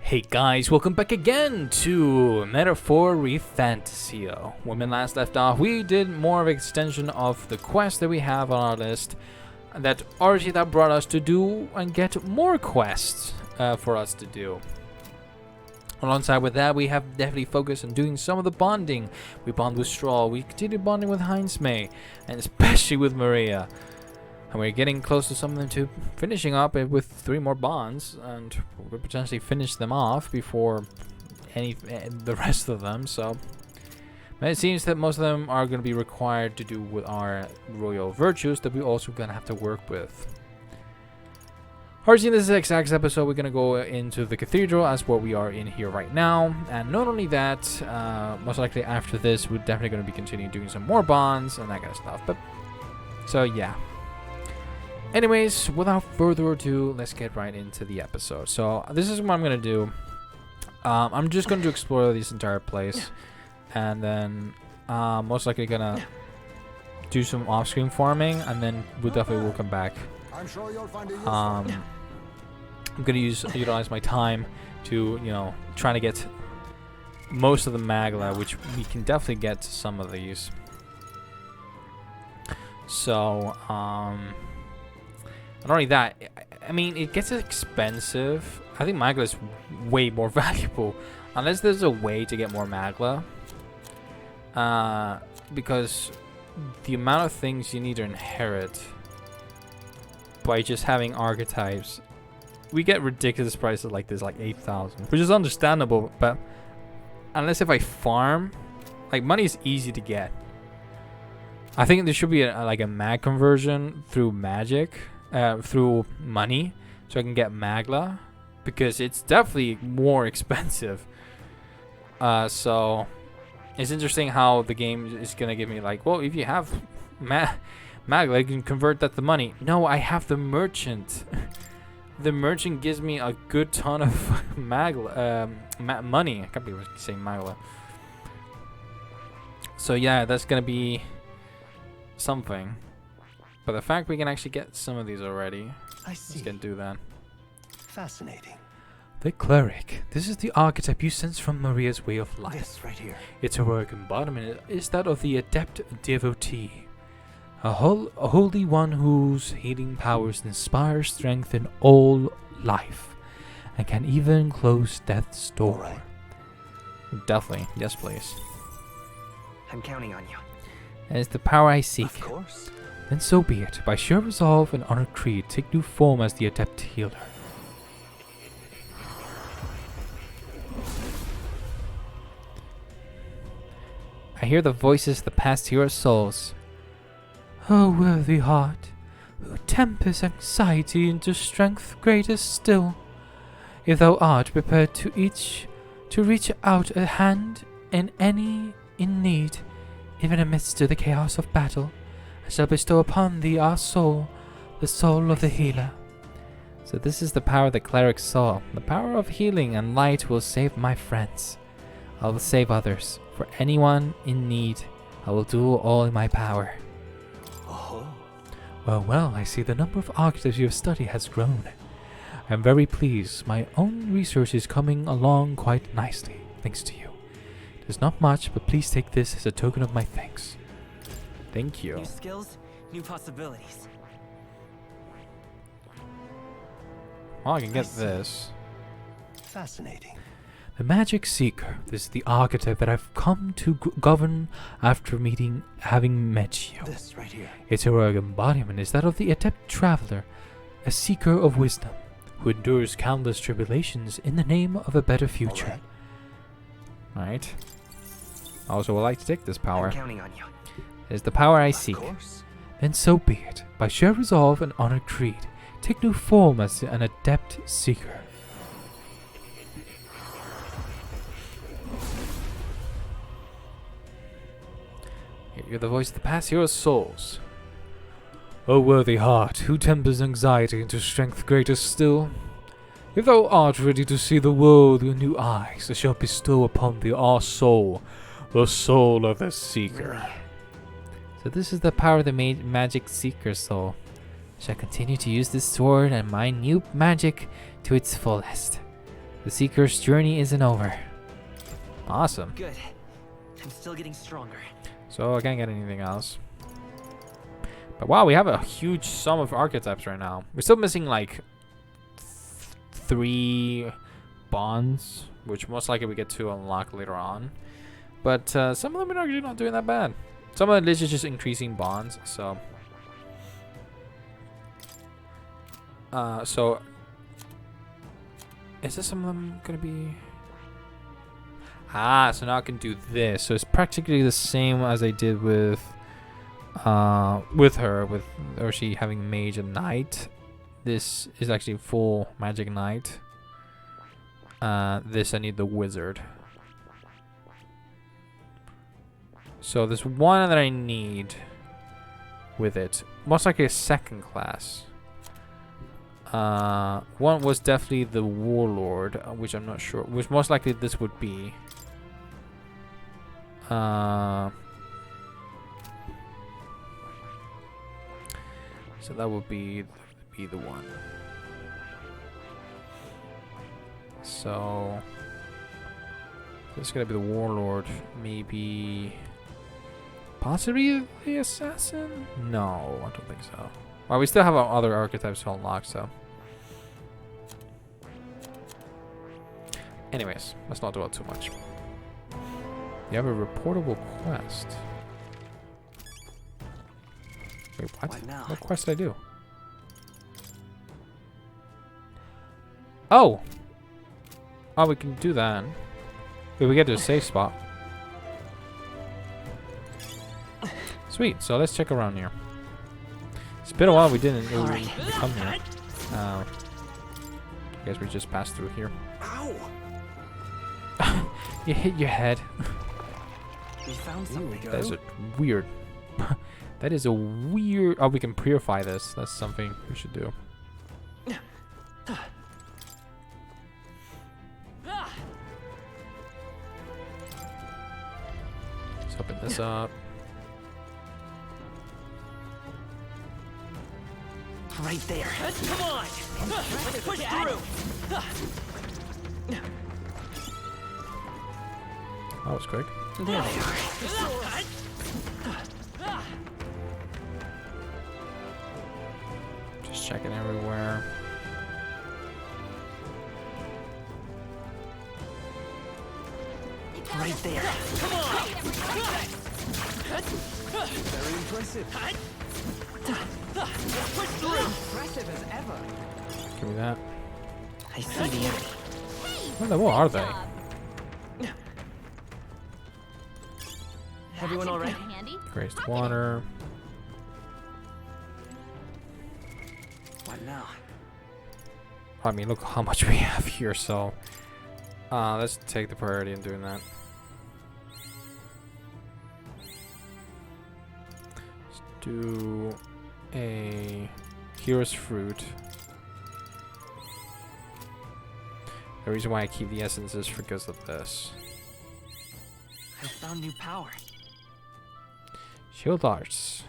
Hey guys, welcome back again to Metaphor ReFantazio. When we last left off, we did more of an extension of the quest that we have on our list that brought us to do and get more quests for us to do. Alongside with that, we have definitely focused on doing some of the bonding. We bond with Straw, we continue bonding with Heinz May, and especially with Maria. And we're getting close to something to finishing up with 3 more bonds, and we'll potentially finish them off before the rest of them. So, but it seems that most of them are going to be required to do with our royal virtues that we also going to have to work with. Alright, in this exact episode, we're going to go into the cathedral as what we are in here right now. And not only that, most likely after this, we're definitely going to be continuing doing some more bonds and that kind of stuff. But so yeah. Anyways, without further ado, let's get right into the episode. So this is what I'm going to do. I'm just going to explore this entire place. And then most likely going to do some off-screen farming. And then we definitely will come back. I'm sure you'll find it useful. I'm going to utilize my time to, trying to get most of the Magla, which we can definitely get to some of these. So, not only that, I mean, it gets expensive. I think Magla is way more valuable. Unless there's a way to get more Magla. Because the amount of things you need to inherit by just having archetypes, we get ridiculous prices like this, like 8,000. Which is understandable, but unless if I farm, like money is easy to get. I think there should be like a mag conversion through magic. Through money, so I can get Magla, because it's definitely more expensive. So it's interesting how the game is gonna give me like, well, if you have Magla, you can convert that to money. No, I have the merchant. The merchant gives me a good ton of Magla, money. I can't believe I'm saying Magla. So yeah, that's gonna be something. But the fact we can actually get some of these already, let's get do that. Fascinating. The cleric. This is the archetype you sense from Maria's way of life. This right here. Its heroic embodiment is that of the adept devotee, a holy one whose healing powers inspire strength in all life, and can even close death's door. Right. Definitely, yes, please. I'm counting on you. That is the power I seek. Of course. Then so be it. By sheer resolve and honored creed, take new form as the adept healer. I hear the voices that passed your souls. O worthy heart, who tempers anxiety into strength greater still, if thou art prepared to reach out a hand in any in need, even amidst the chaos of battle, I shall bestow upon thee our soul, the soul of the healer. So this is the power the cleric saw. The power of healing and light will save my friends. I will save others. For anyone in need, I will do all in my power. Oh. Well, I see the number of archetypes you have studied has grown. I am very pleased. My own research is coming along quite nicely, thanks to you. It is not much, but please take this as a token of my thanks. Thank you. New skills, new possibilities. Oh, I can get this. Fascinating. The Magic Seeker. This is the archetype that I've come to govern after having met you. This right here. Its heroic embodiment is that of the adept traveler, a seeker of wisdom, who endures countless tribulations in the name of a better future. Alright. I also would like to take this power. I'm counting on you. It is the power I seek. Of course. Then so be it. By sheer resolve and honored creed, take new form as an adept seeker. Hear the voice of the past hero's souls. O worthy heart, who tempers anxiety into strength greater still, if thou art ready to see the world with new eyes, I shall bestow upon thee our soul, the soul of the seeker. Really? So this is the power of the magic seeker soul. I shall continue to use this sword and my new magic to its fullest. The Seeker's journey isn't over. Awesome. Good. I'm still getting stronger. So I can't get anything else. But wow, we have a huge sum of archetypes right now. We're still missing like 3 bonds, which most likely we get to unlock later on. But some of them are actually not doing that bad. Some of it is just increasing bonds. So is this some of them gonna be? So now I can do this. So it's practically the same as I did with her, with Urshi having mage and knight. This is actually full magic knight. This I need the wizard. So there's one that I need with it. Most likely a second class. One was definitely the warlord, which I'm not sure. Which most likely this would be. So that would be the one. So this is gonna be the warlord, maybe possibly the assassin? No, I don't think so. Well, we still have our other archetypes to unlock, so. Anyways, let's not dwell too much. You have a reportable quest. Wait, what? What now? What quest did I do? Oh! Oh, we can do that. Wait, we get to a safe spot. Sweet, so let's check around here. It's been a while we didn't really come here. I guess we just passed through here. Ow! You hit your head. We found something. That is a weird. That is a weird. Oh, we can purify this. That's something we should do. Let's open this up. Right there. Come on! Let's push through! That was quick. There they are. Just checking everywhere. Right there. Come on! Very impressive. Push through! Impressive as ever. Give me that. I see the enemy. What the hell are they? Everyone all right? Graced water. What now? I mean, look how much we have here. So, let's take the priority in doing that. Let's do a hero's fruit. The reason why I keep the essence is because of this. I found new power. Shield arts.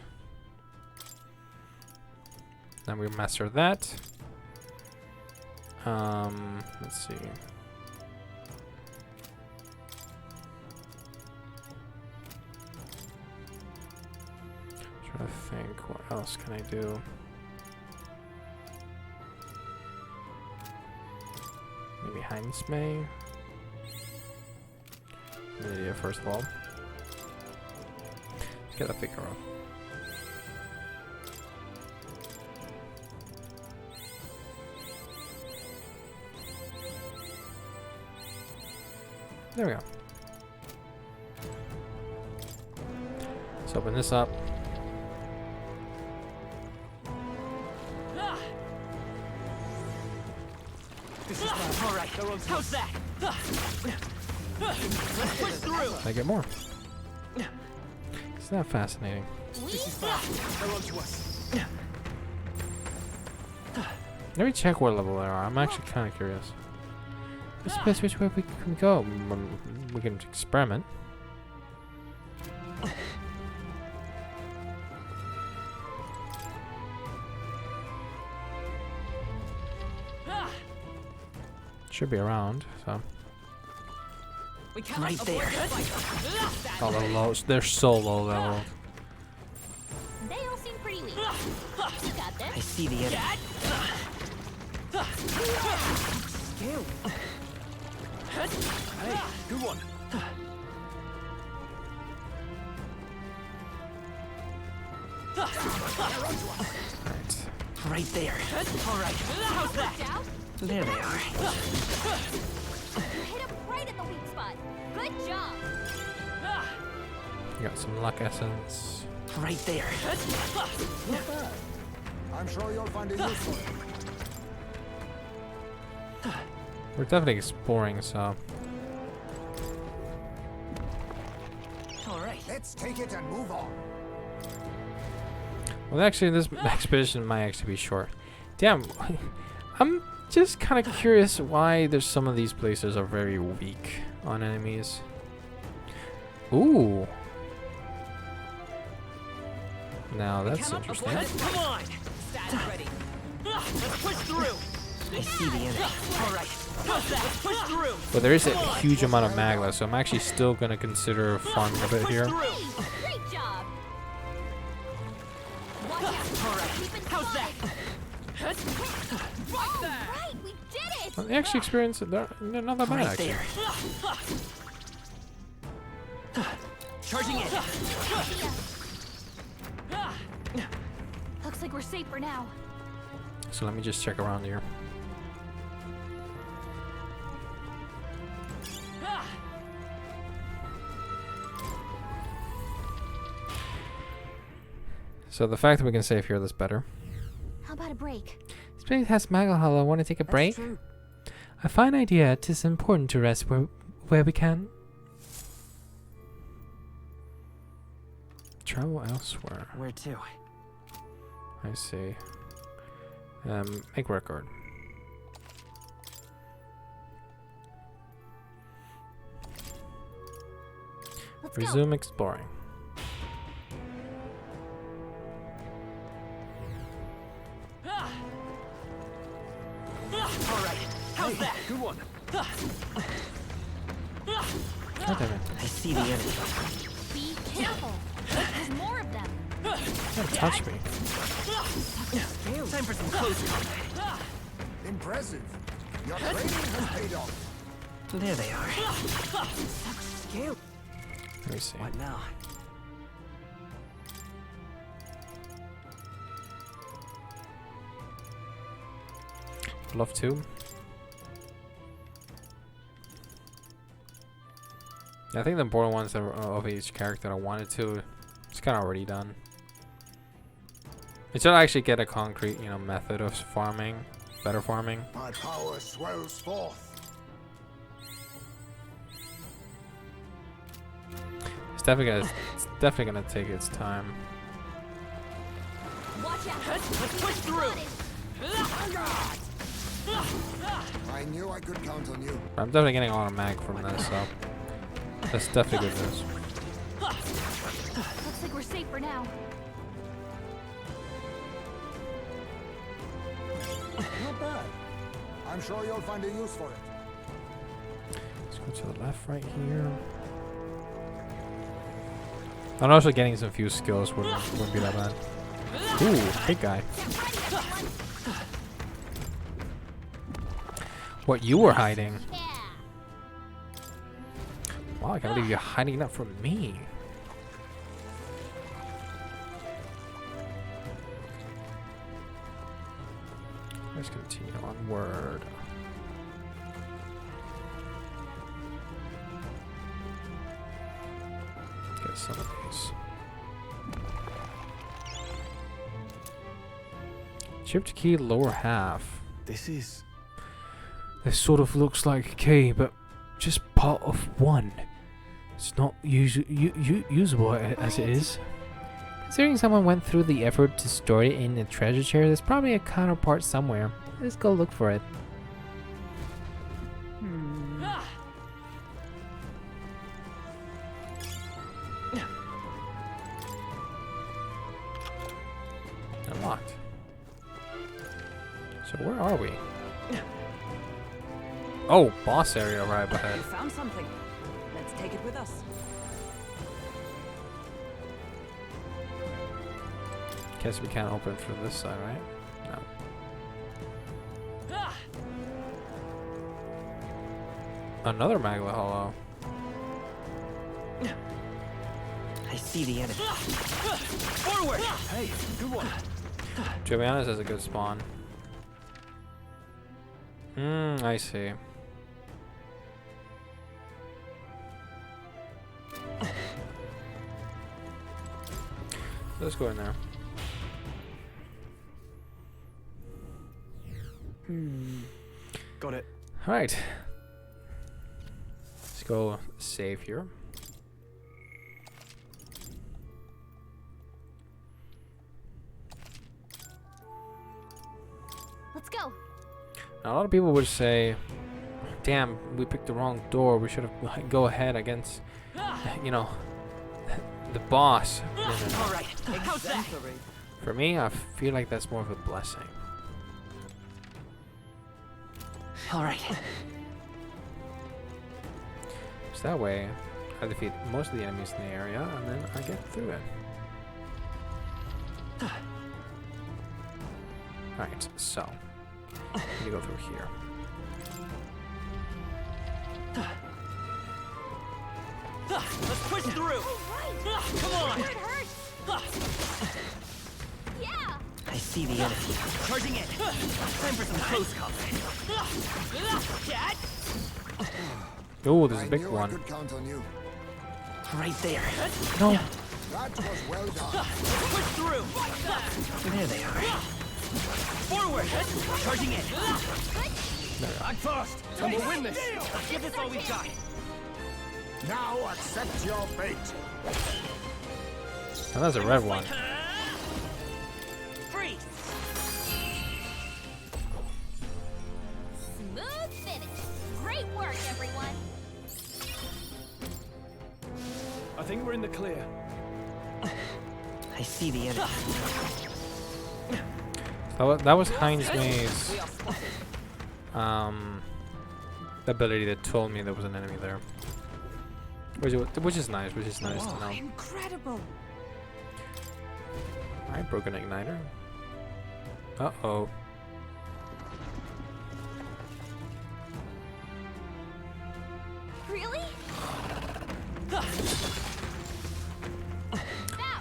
Then we master that. Let's see. Trying to think, what else can I do? Maybe Heinz May. Maybe first of all. Get that figure up. There we go. Let's open this up. This is all right. How's that? Let's push through. I get more. Isn't that fascinating? Let me check what level they are. I'm actually kind of curious. This place which way we can go. We can experiment. Should be around, so. We right there. Oh, they're low. They're so low level. They all seem pretty weak. You got I this. see the enemy. Scale. Hey, good one. Right. Right there. All right. How's that? Out. There they are. You hit him right at the weak spot. Good job. You got some luck essence. Right there. Not bad. I'm sure you'll find a use for it. We're definitely exploring, so. All right. Let's take it and move on. Well, actually, this expedition might actually be short. Damn, I'm just kind of curious why there's some of these places are very weak on enemies. Ooh. Now that's interesting. Come on. Stand ready. Let's push through. I see the enemy. All right. How's that? Let's push through. But there is a huge amount of magma, so I'm actually still going to consider farming a bit here. Hey, great job. Watch out. All right. Keep it How's that? All right, we did it. Well, the actual experience, they're not that bad, Right actually. there. Charging in. Looks like we're safe for now. So let me just check around here. So the fact that we can save here, that's better. How about a break? This place has magma hollow. Want to take a break? True. A fine idea. It is important to rest where we can. Travel elsewhere. Where to? I see. Make record. Let's go. Resume exploring. All right. How's that? Good one. God damn it. I see the enemy. Be careful. There's more of them. Don't touch me. Time for some close combat. Impressive. Your training has paid off. There they are. Scale. Let me see. What now? Love to. I think the important ones that of each character I wanted to, it's kind of already done. Until I actually get a concrete, method of farming, better farming. My power swells forth. It's definitely gonna take its time. Watch out. Let's push through. I knew I could count on you. I'm definitely getting a lot of mag from this, so that's definitely good news. Looks like we're safe for now. Not bad. I'm sure you'll find a use for it. Let's go to the left right here. I'm also getting some few skills wouldn't be that bad. Ooh, big guy. What, you were hiding? Yeah. Wow, I can't believe you're hiding that from me. Let's continue onward. Get some of these. Chipped key lower half. This sort of looks like a key, but just part of one. It's not usable as it is. Considering someone went through the effort to store it in a treasure chair, there's probably a counterpart somewhere. Let's go look for it. Unlocked. So where are we? Oh, boss area right You ahead. found something. Let's take it with us. Guess we can't open through this side, right? No. Ah! Another Magla Hollow. I see the enemy. Forward! Hey, good one. To be honest, that's a good spawn. I see. Let's go in there. Got it. Alright. Let's go save here. Let's go. Now, a lot of people would say, damn, we picked the wrong door. We should have go ahead against, you know, the boss. No, no, no. All right. How's that? For me, I feel like that's more of a blessing. All right. So that way, I defeat most of the enemies in the area, and then I get through it. Alright, so we go through here. Let's push through. Come on. It hurts. Yeah. I see the enemy. Charging in. Time for some close combat. Cat. Oh, there's a I big knew I one. could count on you. Right there. No. That was well done. Push through. There they are. Forward. Charging in. I'm fast. And we'll win this. Let's give this all we've got. Now accept your fate. Oh, that's a red one. Freeze. Smooth finish. Great work, everyone. I think we're in the clear. I see the enemy. That was Heinz May's ability that told me there was an enemy there. Which is nice, to know. Incredible. Alright, broken igniter. Uh-oh. Really?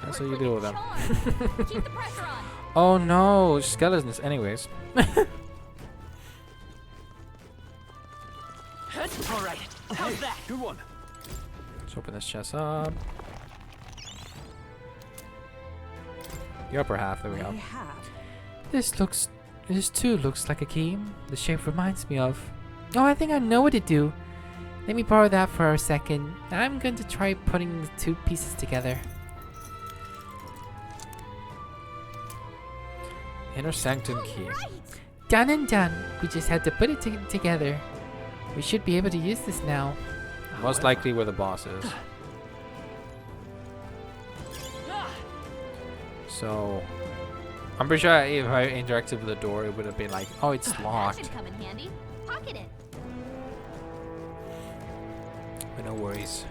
That's how you deal with them. Keep the pressure on. Oh no, skeletons anyways. All right. How's that? Good one. Let's open this chest up. The upper half, there we go. This too looks like a key. The shape reminds me of... Oh, I think I know what to do. Let me borrow that for a second. I'm going to try putting the two pieces together. Inner Sanctum key. Right. Done and done. We just had to put it together. We should be able to use this now. Most likely where the boss is. So, I'm pretty sure if I interacted with the door, it would have been like, oh, it's That locked. should come in handy. Pocket it. But no worries.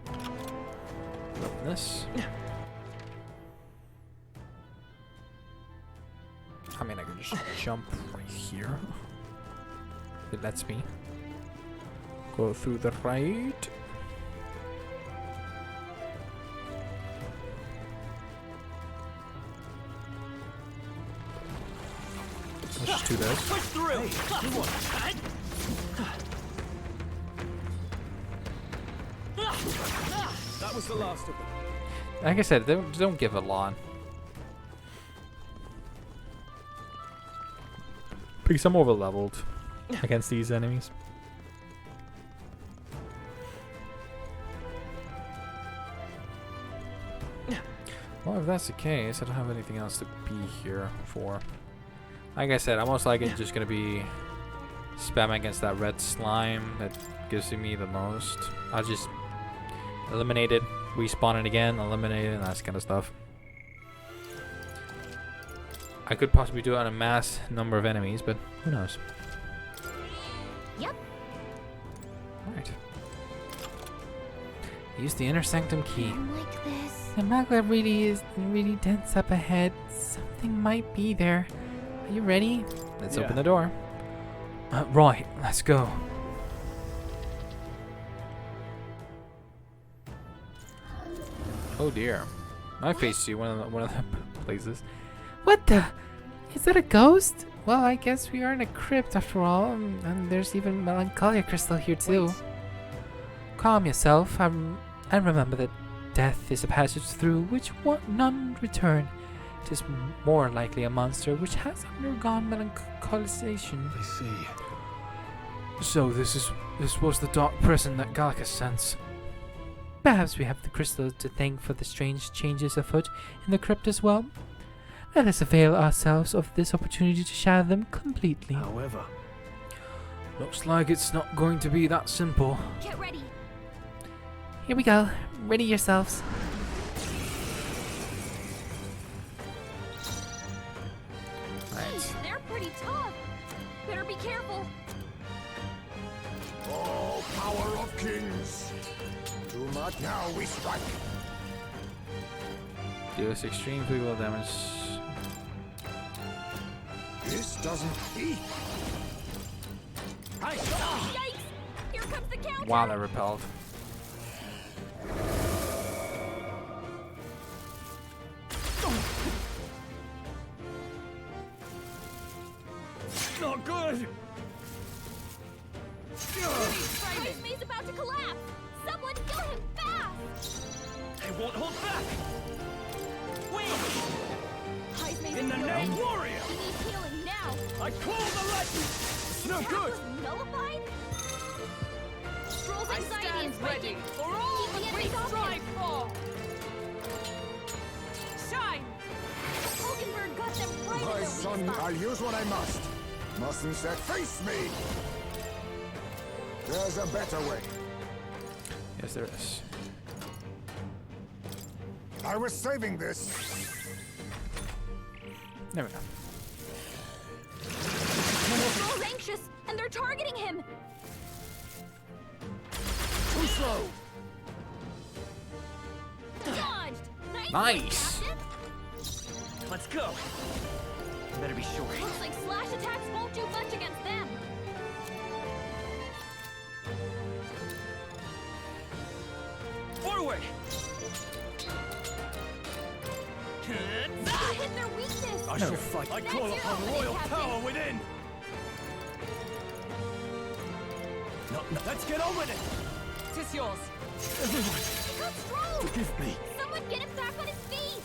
Open this. I mean, I can just jump right here. It lets me go through the right. Let's just do this. Push through. Good one. That was the last of them. Like I said, they don't give a lot. Because I'm over leveled against these enemies. Well, if that's the case, I don't have anything else to be here for. Like I said, I'm most likely just gonna be spamming against that red slime that gives me the most. I'll just eliminate it, respawn it again, eliminate it, and that kind of stuff. I could possibly do it on a mass number of enemies, but who knows? Yep. Use the inner sanctum key. Like this. The magma really dense up ahead. Something might be there. Are you ready? Let's Yeah. open the door. Right, let's go. Oh dear. I faced you one of the places. What the? Is that a ghost? Well, I guess we are in a crypt after all, and there's even melancholia crystal here too. Calm yourself, and remember that death is a passage through which none return. It is more likely a monster which has undergone melancholization. I see. So this was the dark prison that Galacus sends. Perhaps we have the crystal to thank for the strange changes afoot in the crypt as well. Let us avail ourselves of this opportunity to shatter them completely. However, Looks like it's not going to be that simple. Get ready. Here we go. Ready yourselves. Jeez, they're pretty tough. Better be careful. Oh, power of kings! Too much. Now we strike. Deals extreme physical damage. This doesn't eat. Yikes! Here comes the counter. Wow, that repelled. not good. He's about to collapse. Someone kill him fast. They won't hold back. Heisman's In the name warrior, He needs healing now. I call the lightning. It's no That good. was nullified? Stroll's anxiety is breaking. for all Keep the that we enemies off strive him. for. Shine. Hulkenberg got them right in My their son, weak spot. I'll use what I must. Mustn't set face me. There's a better way. Yes, there is. I was saving this. There we go. Stroll's anxious, and they're targeting him. Too slow. Dodged. Nice. Captain. Let's go. Better be sure. Looks like slash attacks won't do much against them. Forward! That hit their weakness. I shall fight. I call That's your upon opening, royal Captain. power within. No, let's get on with it. Tis yours. He got Stroll. Forgive me. Someone get him back on his feet.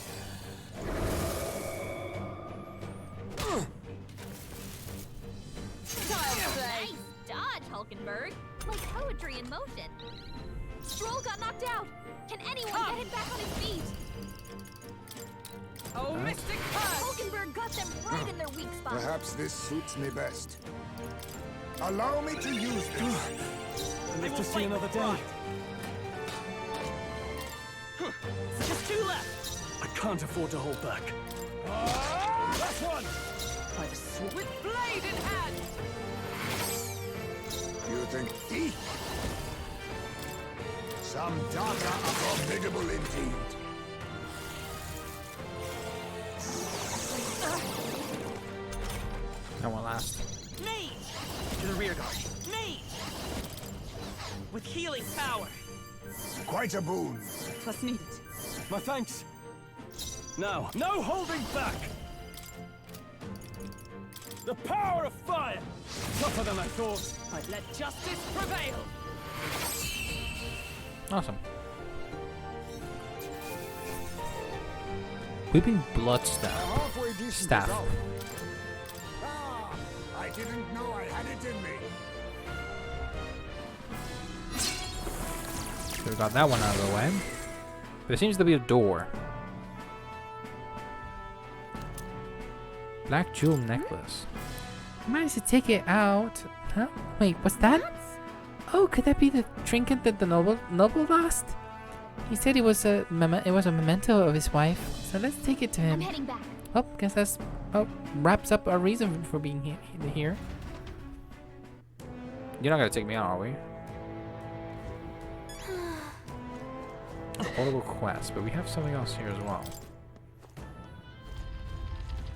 Child's play. Nice dodge, Hulkenberg. Like poetry in motion. Stroll got knocked out. Can anyone get him back on his feet? Oh, mystic curse. Hulkenberg got them right in their weak spot. Perhaps this suits me best. Allow me to use this. Live to see another day. Just two left! I can't afford to hold back. Last one. By the sword. With blade in hand. You think thief? Some data formidable indeed. That one last. Mage! To the rear guard. Mage! With healing power. Quite a boon. Plus needed. My thanks. Now, no holding back. The power of fire. Tougher than I thought. But let justice prevail. Awesome. Weeping blood A staff. halfway decent Staff. result. Ah, I didn't know I had it in me. So we got that one out of the way. There seems to be a door. Black jewel necklace. Managed to take it out. Huh? Wait, what's that? Oh, could that be the trinket that the noble lost? He said it was a memento of his wife. So let's take it to I'm him. heading back. Oh, guess that's wraps up our reason for being here. You're not gonna take me out, are we? Portable quest, but we have something else here as well.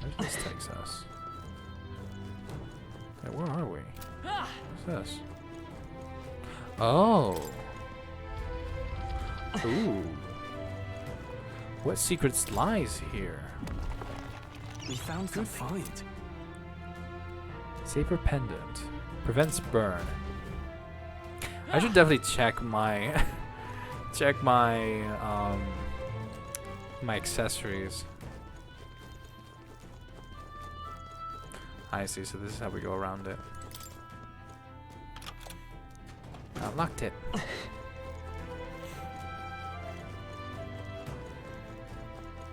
Where does this takes us? Yeah, where are we? What's this? Oh. Ooh. What secrets lies here? We found good find. Saber pendant. Prevents burn. I should definitely check my my accessories. I see, so this is how we go around it. I unlocked it.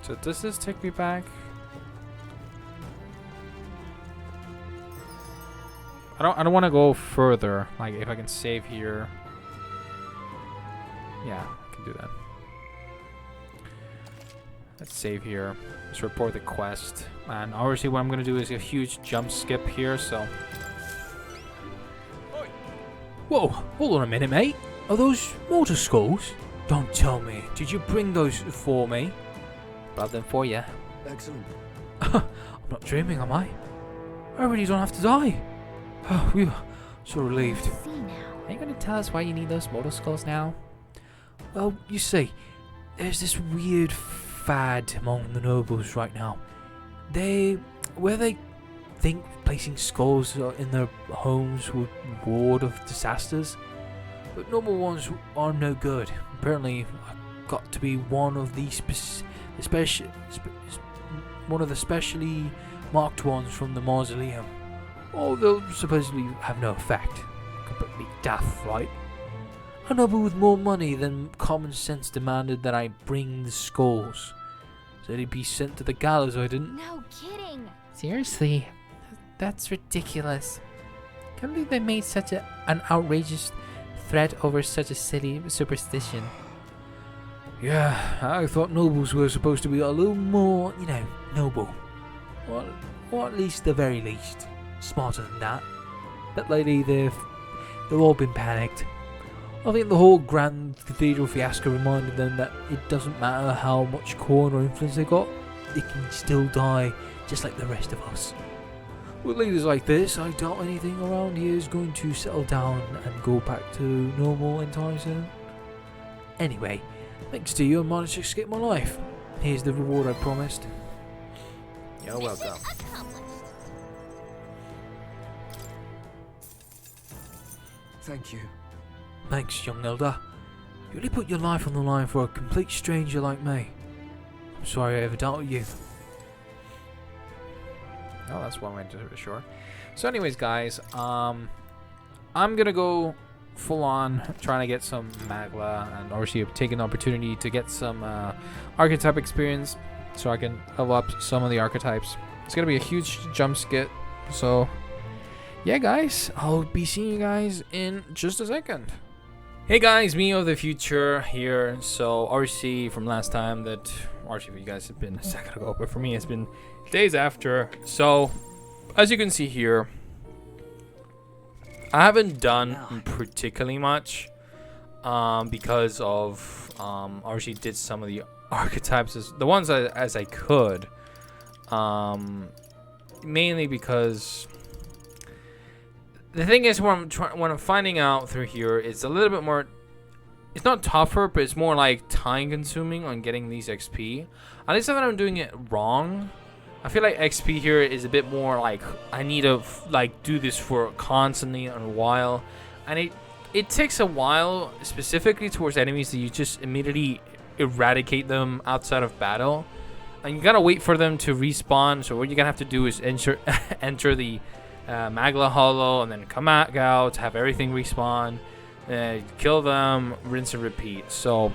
So does this take me back? I don't want to go further. Like if I can save here. Yeah, I can do that. Let's save here. Let's report the quest. And obviously what I'm going to do is a huge jump skip here, so... Whoa, hold on a minute, mate. Are those mortar skulls? Don't tell me. Did you bring those for me? Brought them for you. Excellent. I'm not dreaming, am I? I really don't have to die. Oh, phew. So relieved. See now. Are you going to tell us why you need those mortal skulls now? Well, you see, there's this weird fad among the nobles right now. Where they think placing skulls in their homes would ward off disasters, but normal ones are no good. Apparently, I got to be one of the one of the specially marked ones from the mausoleum. Oh, they'll supposedly have no effect. Completely daft, right? A noble with more money than common sense demanded that I bring the skulls. Said he'd be sent to the gallows, I didn't. No kidding. Seriously? That's ridiculous. Can't believe they made such an outrageous threat over such a silly superstition. Yeah, I thought nobles were supposed to be a little more, you know, noble. Or at least the very least. Smarter than that. That lady, they've all been panicked. I think the whole Grand Cathedral fiasco reminded them that it doesn't matter how much coin or influence they got, they can still die just like the rest of us. With leaders like this, I doubt anything around here is going to settle down and go back to normal anytime soon. Anyway, thanks to you, I managed to escape my life. Here's the reward I promised. You're welcome. Accomplished. Thank you. Thanks, young elder. You really put your life on the line for a complete stranger like me. I'm sorry I ever doubted you. Oh, that's one way to do it, sure. So anyways, guys, I'm gonna go full on trying to get some Magla, and obviously take an opportunity to get some archetype experience so I can level up some of the archetypes. It's gonna be a huge jump skip, so yeah, guys, I'll be seeing you guys in just a second. Hey guys, me of the future here. So obviously from last time that obviously for you guys have been a second ago, but for me it's been days after. So as you can see here, I haven't done particularly much because of obviously did some of the archetypes the ones as I could, mainly because the thing is, what I'm finding out through here is a little bit more. It's not tougher, but it's more like time consuming on getting these XP. At least if I'm doing it wrong, I feel like XP here is a bit more like I need to like do this for constantly and a while, and it takes a while, specifically towards enemies that you just immediately eradicate them outside of battle, and you gotta wait for them to respawn. So what you're gonna have to do is enter the Magla Hollow and then come back out, have everything respawn, kill them, rinse and repeat. So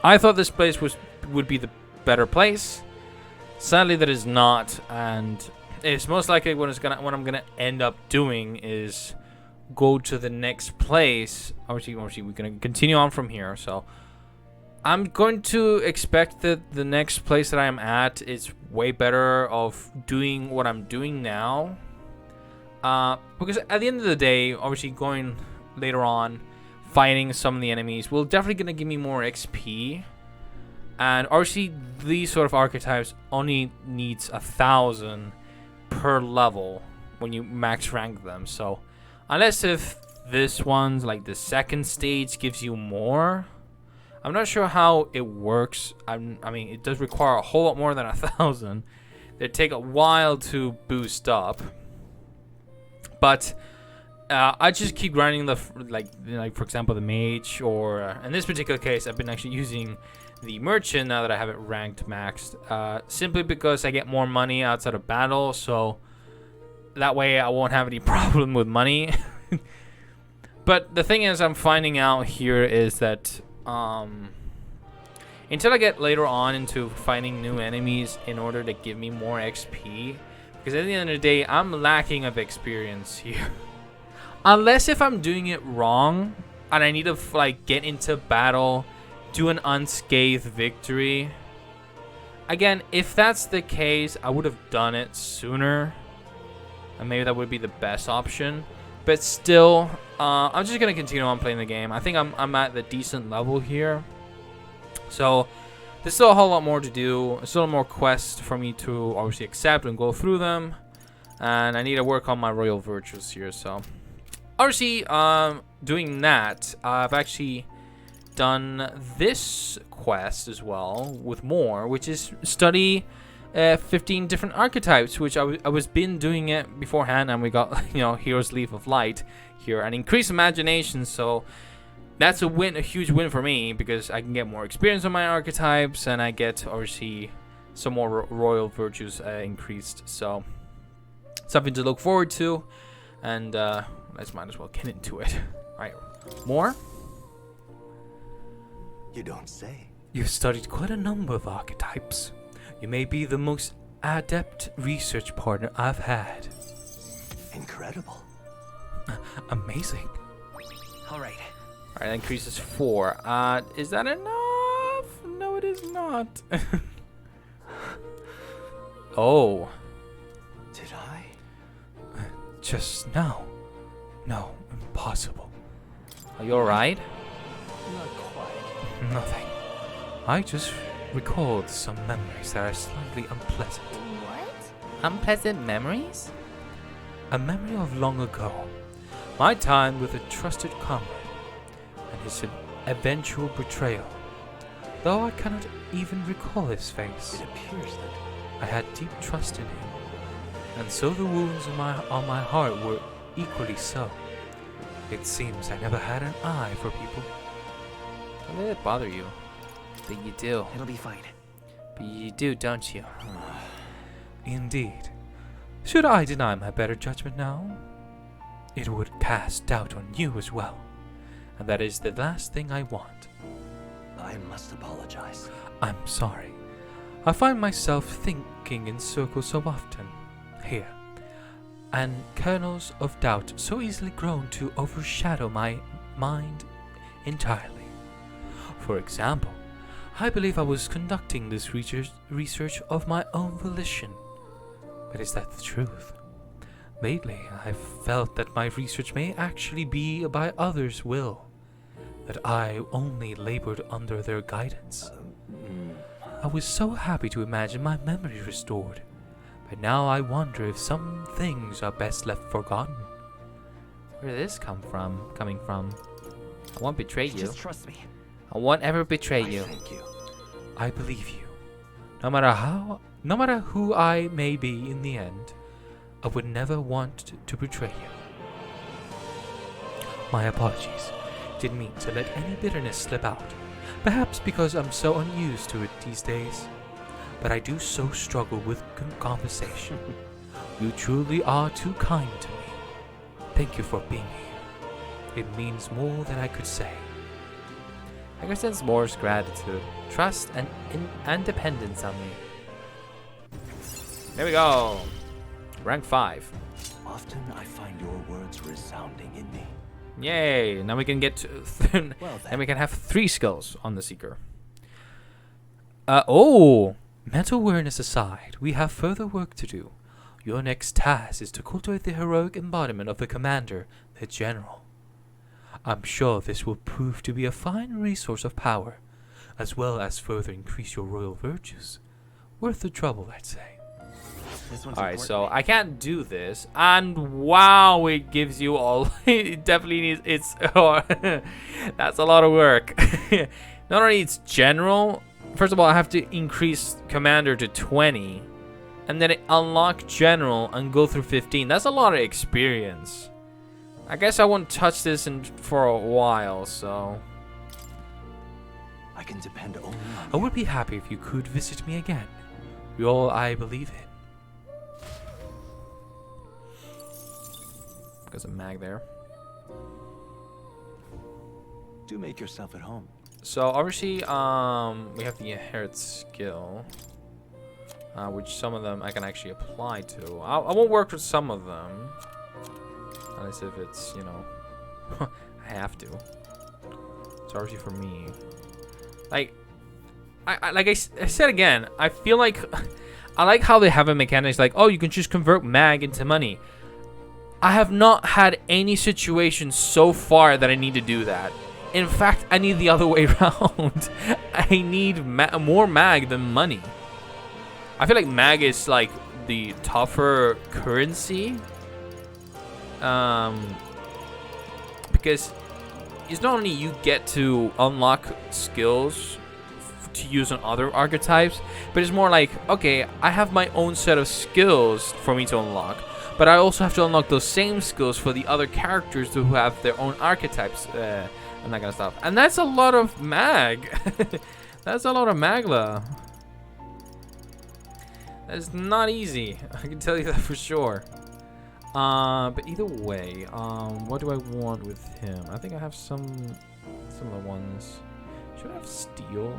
I thought this place would be the better place. Sadly that is not, and it's most likely what I'm gonna end up doing is go to the next place. Obviously we're gonna continue on from here, so I'm going to expect that the next place that I'm at is way better of doing what I'm doing now. Because at the end of the day, obviously going later on, fighting some of the enemies will definitely gonna give me more XP. And obviously these sort of archetypes only needs 1,000 per level when you max rank them. So unless if this one's like the second stage gives you more, I'm not sure how it works. I mean, it does require a whole lot more than 1,000. They take a while to boost up, but I just keep grinding the like for example the mage, or in this particular case I've been actually using the merchant now that I have it ranked maxed, simply because I get more money outside of battle, so that way I won't have any problem with money. But the thing is, I'm finding out here is that until I get later on into fighting new enemies in order to give me more XP, because at the end of the day I'm lacking of experience here. Unless if I'm doing it wrong and I need to like get into battle, do an unscathed victory. Again, if that's the case, I would have done it sooner, and maybe that would be the best option. But still, I'm just gonna continue on playing the game. I think I'm at the decent level here, so there's still a whole lot more to do. There's still more quests for me to obviously accept and go through them, and I need to work on my royal virtues here. So obviously, doing that, I've actually done this quest as well with more, which is study 15 different archetypes, which I was been doing it beforehand, and we got Hero's Leaf of Light here and increased imagination. So that's a win, a huge win for me, because I can get more experience on my archetypes, and I get obviously some more royal virtues increased. So something to look forward to, and let's might as well get into it. All right, more. You don't say. You've studied quite a number of archetypes. You may be the most adept research partner I've had. Incredible. Amazing. All right. Alright, that increases 4. Is that enough? No, it is not. Oh. Did I? Just now. No, impossible. Are you alright? Not quite. Nothing. I just recalled some memories that are slightly unpleasant. What? Unpleasant memories? A memory of long ago. My time with a trusted comrade and his eventual betrayal. Though I cannot even recall his face, It appears that I had deep trust in him, and so the wounds on my heart were equally so. It seems I never had an eye for people. Don't let it bother you. But you do. It'll be fine. But you do, don't you? Indeed. Should I deny my better judgment now? It would cast doubt on you as well, and that is the last thing I want. I must apologize. I'm sorry. I find myself thinking in circles so often here, and kernels of doubt so easily grown to overshadow my mind entirely. For example, I believe I was conducting this research of my own volition. But is that the truth? Lately, I've felt that my research may actually be by others' will, that I only labored under their guidance. I was so happy to imagine my memory restored, but now I wonder if some things are best left forgotten. Where did this coming from? I won't betray you. Just trust me. I won't ever betray you. Thank you. I believe you. No matter who I may be in the end, I would never want to betray you. My apologies. Didn't mean to let any bitterness slip out. Perhaps because I'm so unused to it these days. But I do so struggle with conversation. You truly are too kind to me. Thank you for being here. It means more than I could say. I can sense Moore's gratitude, trust, and dependence on me. There we go. Rank 5. Often I find your words resounding in me. Yay! Now we can get to Well and we can have 3 skills on the Seeker. Oh! Mental awareness aside, we have further work to do. Your next task is to cultivate the heroic embodiment of the commander, the general. I'm sure this will prove to be a fine resource of power, as well as further increase your royal virtues. Worth the trouble, I'd say. This one's Alright, important. so I can't do this. And wow, it gives you all. It definitely needs. It's. Oh, that's a lot of work. Not only it's general. First of all, I have to increase commander to 20. And then unlock general and go through 15. That's a lot of experience. I guess I won't touch this for a while, so. I can depend only on I would be happy if you could visit me again. You're all I believe in. There's a mag there. Do make yourself at home. So obviously, we have the inherit skill, which some of them I can actually apply to. I won't work with some of them, unless if it's, you know, I have to. It's obviously for me. Like, I said again, I feel like I like how they have a mechanics like, oh, you can just convert mag into money. I have not had any situation so far that I need to do that. In fact, I need the other way around. I need more mag than money. I feel like mag is like the tougher currency. Because it's not only you get to unlock skills to use on other archetypes, but it's more like, okay, I have my own set of skills for me to unlock. But I also have to unlock those same skills for the other characters who have their own archetypes and that kind of stuff. And that's a lot of mag. That's a lot of magla. That's not easy. I can tell you that for sure. But either way, what do I want with him? I think I have some of the ones. Should I have steel?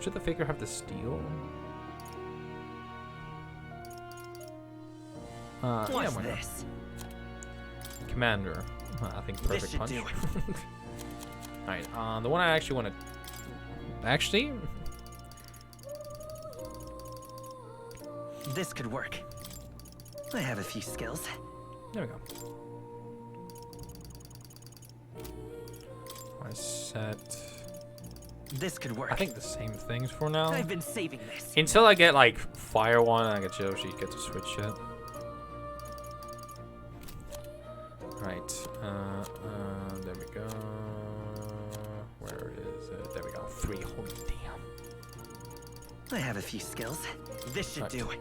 Should the figure have the steel? What's yeah, why not? this? Commander. I think This perfect should punch. do it. Alright, the one I actually want to... Actually? This could work. I have a few skills. There we go. I set... This could work. I think the same things for now. I've been saving this. Until I get like fire one, I get Yoshi, get to switch it. Right. There we go. Where is it? There we go. 3. Holy damn. I have a few skills. This should Right. do it.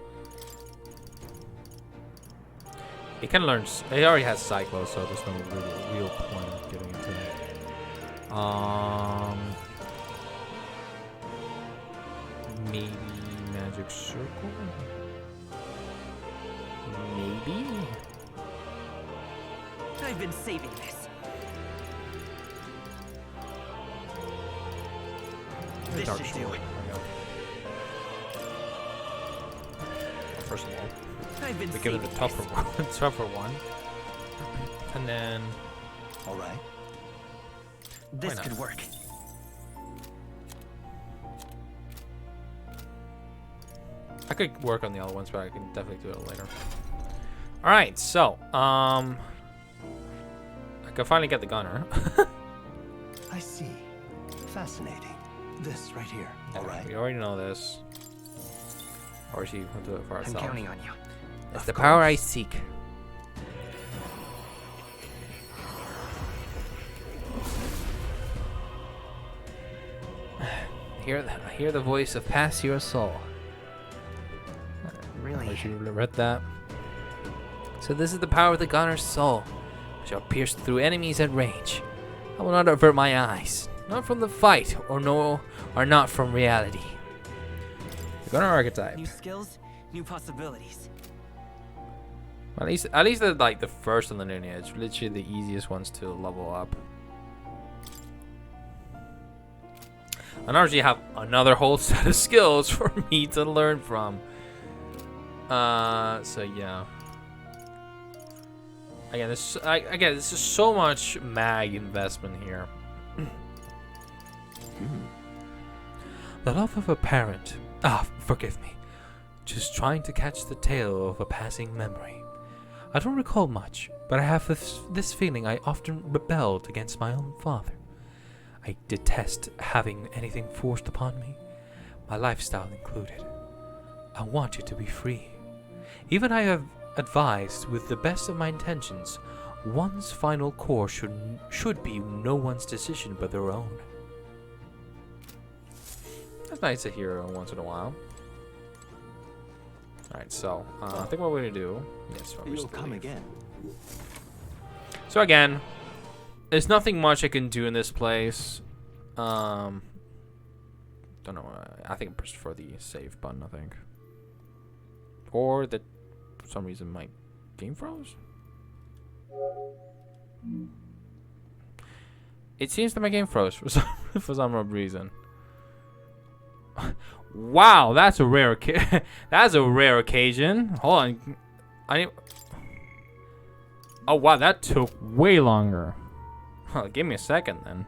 He can learn. He already has Cyclo, so there's no real point of getting into it. Maybe magic circle. Maybe. I've been saving this. This Dark should sword. do it. There we go. First of all, I've been we give it saving the tougher this. one. Tougher one. And then All right. This not? could work. I could work on the other ones, but I can definitely do it later. All right, so I can finally get the gunner. I see. Fascinating. This right here. All right. We already know this. Or she will do it for I'm herself. counting on you. It's the power I seek. Hear the voice of Pass Your Soul. Really? I should have read that. So this is the power of the gunner's soul, which shall pierce through enemies at range. I will not avert my eyes, not from the fight, or not from reality. The gunner archetype. New skills, new possibilities. At least the like the first on the lineage, literally the easiest ones to level up. And obviously you have another whole set of skills for me to learn from. So yeah. Again, this is so much mag investment here. The love of a parent. Forgive me. Just trying to catch the tail of a passing memory. I don't recall much, but I have this feeling I often rebelled against my own father. I detest having anything forced upon me, my lifestyle included. I want you to be free. Even I have advised, with the best of my intentions, one's final course should be no one's decision but their own. That's nice to hear once in a while. Alright, so I think what we're gonna do. Yes, You'll come again. So again, there's nothing much I can do in this place. Don't know. I think I prefer the save button. I think, or that for some reason my game froze. It seems that my game froze for some reason. Wow, that's a rare that's a rare occasion. Hold on, oh wow, that took way longer. Give me a second then.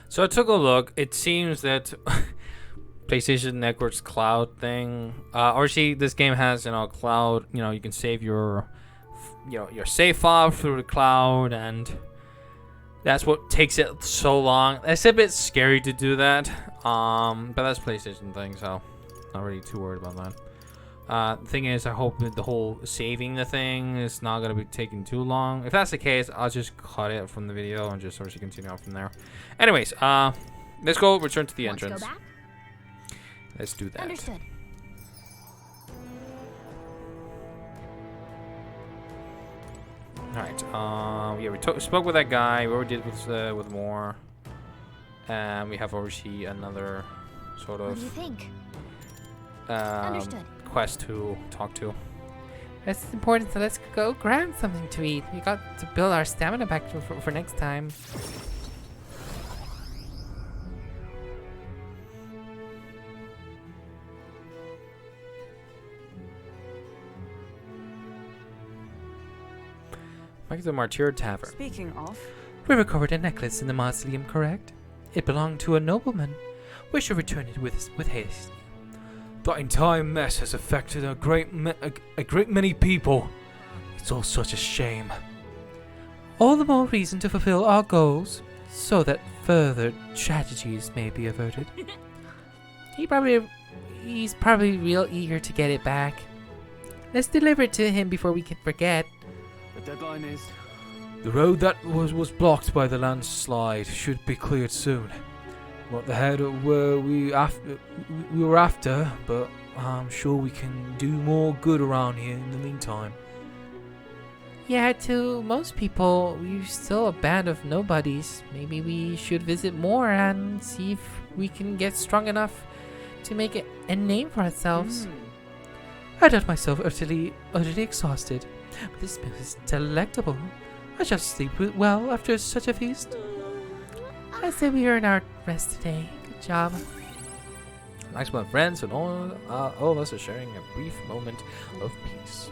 So I took a look. It seems that PlayStation Network's cloud thing, or see, this game has cloud. You can save your save file through the cloud, and that's what takes it so long. It's a bit scary to do that, but that's PlayStation thing, so not really too worried about that. The thing is, I hope that the whole saving the thing is not gonna be taking too long. If that's the case, I'll just cut it from the video and just obviously continue on from there. Anyways, let's go return to the entrance. Let's do that. Understood. Alright, yeah, we spoke with that guy. We already did with more. And we have obviously another sort What of do you think? Understood. quest to talk to. That's important, so let's go grab something to eat. We got to build our stamina back for next time. Back to the Martyr Tavern. Speaking of, We recovered a necklace in the mausoleum, correct? It belonged to a nobleman. We should return it with haste. The entire mess has affected a great many people. It's all such a shame. All the more reason to fulfill our goals, so that further tragedies may be averted. He's probably real eager to get it back. Let's deliver it to him before we can forget. The deadline is... The road that was blocked by the landslide should be cleared soon. Not the head where we were after, but I'm sure we can do more good around here in the meantime. Yeah, to most people, we're still a band of nobodies. Maybe we should visit more and see if we can get strong enough to make a name for ourselves. I doubt myself utterly exhausted, but this meal is delectable. I shall sleep well after such a feast. I say we earn our rest today. Good job. Thanks, my friends, and all of us are sharing a brief moment of peace.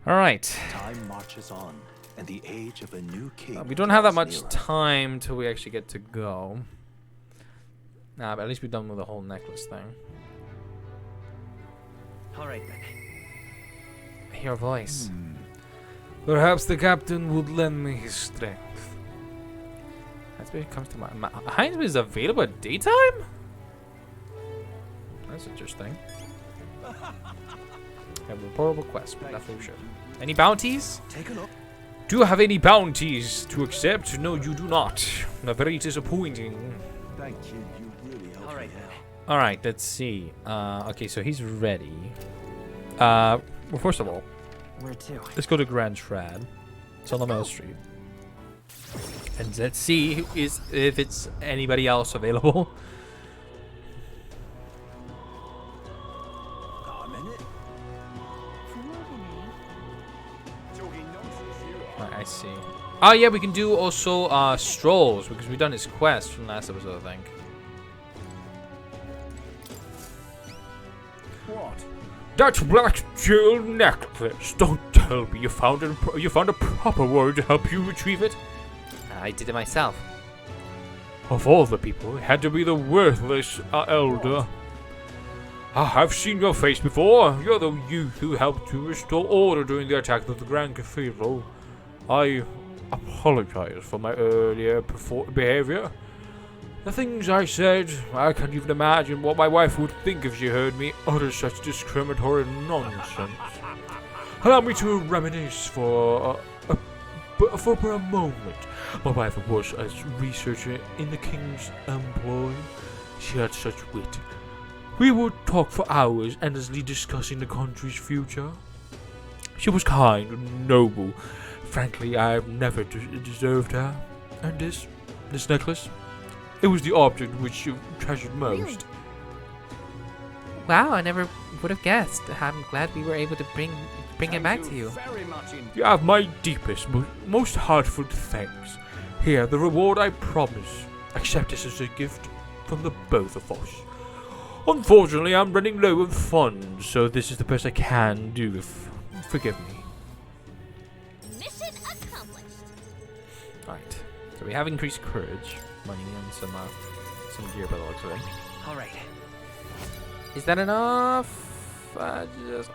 All right. Time marches on, and the age of a new king. We don't have that much draws nearer. time till we actually get to go. Nah, but at least we're done with the whole necklace thing. all right then. I hear a voice. Perhaps the captain would lend me his strength. That's when it comes to my Heinz is available at daytime? That's interesting. Have a reportable quest, but that's for sure. Any bounties? Take a look. Do you have any bounties to accept? No, you do not. Very disappointing. Thank you. You really helped All right me then. out. All right, let's see. Okay, so he's ready. Well, first of all, Where to? let's go to Grand Trad. It's on the Mill Street. And let's see if it's anybody else available. Alright, I see. Oh yeah, we can do also strolls because we've done his quest from last episode, I think. What? That black jewel necklace. Don't tell me you found a proper word to help you retrieve it. I did it myself. Of all the people, it had to be the worthless elder. I've seen your face before. You're the youth who helped to restore order during the attack of the Grand Cathedral. I apologize for my earlier behavior. The things I said, I can't even imagine what my wife would think if she heard me utter such discriminatory nonsense. Allow me to reminisce for a moment. My wife was a researcher in the king's employ. She had such wit. We would talk for hours, endlessly discussing the country's future. She was kind and noble. Frankly, I have never deserved her. And this necklace? It was the object which you treasured most. Wow, I never would have guessed. I'm glad we were able to bring it back to you. Very much indeed. You have my deepest, most heartfelt thanks. Here, the reward I promise. Accept this as a gift from the both of us. Unfortunately, I'm running low on funds, so this is the best I can do. Forgive me. Mission accomplished. Alright, so we have increased courage, money, and some gear by the looks of it. All right. Is that enough?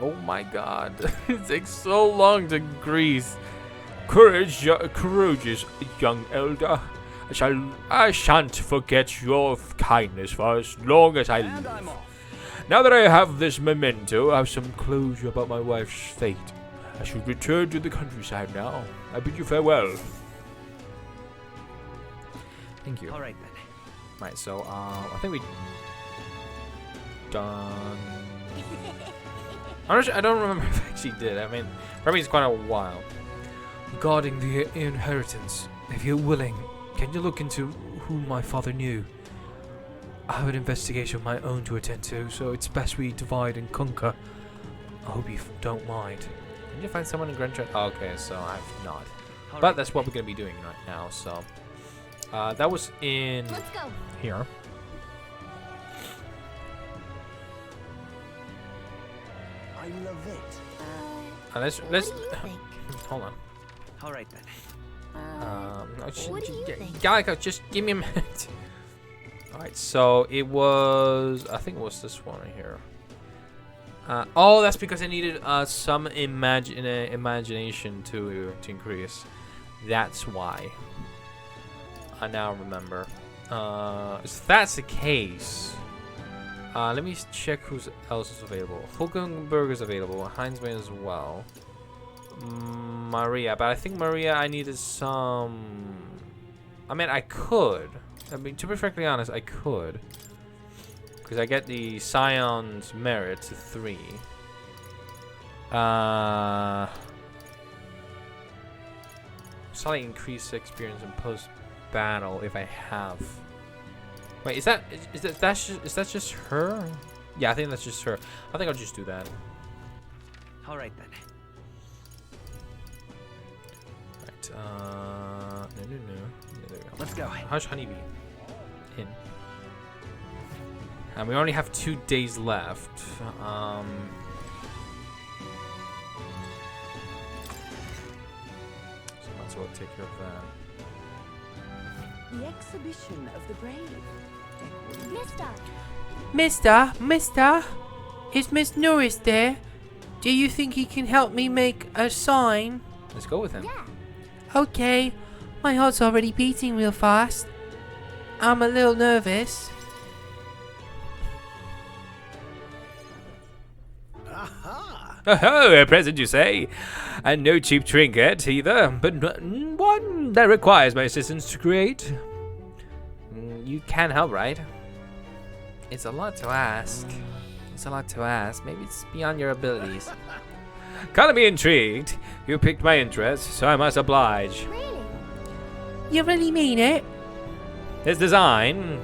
Oh my god, it takes so long to increase. Courageous young elder. I shan't forget your kindness for as long as I And I'm live. off. Now that I have this memento, I have some closure about my wife's fate. I should return to the countryside now. I bid you farewell. Thank you. All right then. Right, so I think we done. Honestly, I don't remember if I actually did. I mean, for me it's quite a while. Regarding the inheritance, if you're willing, can you look into who my father knew? I have an investigation of my own to attend to, so it's best we divide and conquer. I hope you don't mind. Did you find someone in Grand Trent? Okay, so I've not. All But right. that's what we're going to be doing right now, so. That was in Let's go. here. I love it. Let's What do you think? hold on. All right then. What do you think? Gallica, just give me a minute. Alright, so it was, I think it was this one right here. Oh, that's because I needed some imagination to increase. That's why. I now remember. If that's the case, let me check who else is available. Hulkenberg is available. Heinzman as well. Maria, but I think Maria, I needed some. I mean, I could. I mean, to be frankly honest, I could. Because I get the Scion's merit to 3. Slightly increase experience in post battle if I have. Wait, is that just her? Yeah, I think that's just her. I think I'll just do that. All right then. Right. No. Yeah, there we go. Let's go. Hush Honeybee. In. And we only have 2 days left. So might as well take care of that. The exhibition of the brave. Mister. Is Miss Norris there? Do you think he can help me make a sign? Let's go with him. Yeah. Okay, my heart's already beating real fast. I'm a little nervous. Aha! Oh, a present you say? And no cheap trinket either, but one that requires my assistance to create. You can help, right? It's a lot to ask. Maybe it's beyond your abilities. Gotta be intrigued. You piqued my interest, so I must oblige. Really? You really mean it? This design,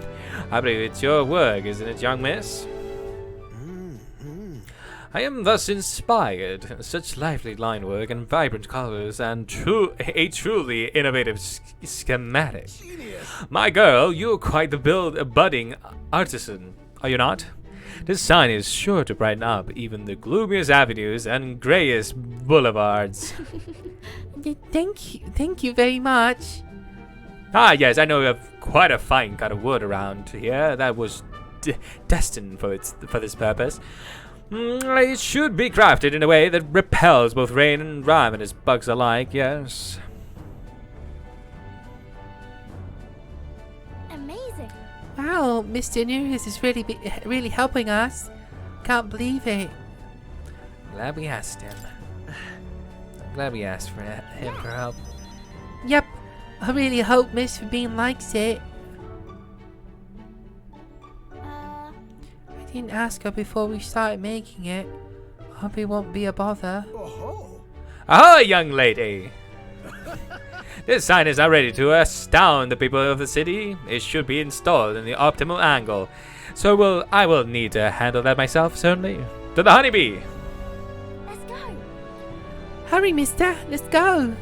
I believe it's your work, isn't it, young miss? I am thus inspired. Such lively line work and vibrant colors and a truly innovative schematic. My girl, you're quite the budding artisan, are you not? This sign is sure to brighten up even the gloomiest avenues and grayest boulevards. Thank you very much. Ah, yes, I know you have quite a fine cut of wood around here. That was destined for this purpose. It should be crafted in a way that repels both rain and ravenous bugs alike, yes. Amazing. Wow, Mr. News is really helping us. Can't believe it. Glad we asked him. Glad we asked for him for help. Yep, I really hope Mr. Bean likes it. I didn't ask her before we started making it. Hope it won't be a bother. Oh, Ahoy, young lady! This sign is now ready to astound the people of the city. It should be installed in the optimal angle. So I will need to handle that myself, certainly. To the honeybee! Let's go. Hurry, mister, let's go.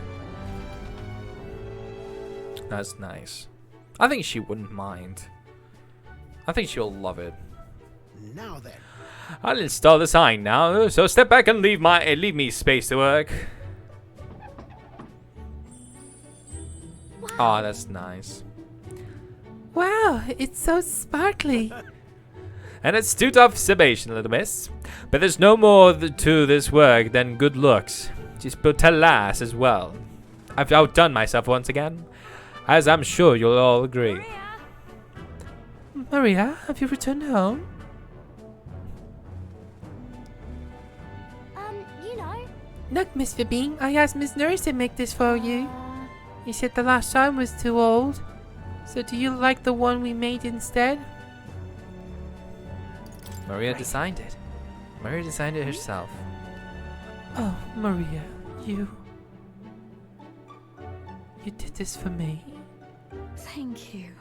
That's nice. I think she wouldn't mind. I think she'll love it. now then. I'll install the sign now, so step back and leave me space to work. Oh, that's nice. Wow, it's so sparkly. And it's too tough observation, little miss. But there's no more to this work than good looks. She's built to last as well. I've outdone myself once again, as I'm sure you'll all agree. Maria, have you returned home? You know. Look, Miss Bean, I asked Miss Nurse to make this for you. You said the last time was too old. So do you like the one we made instead? Maria designed it. Maria designed it herself. Oh, Maria, you did this for me. Thank you.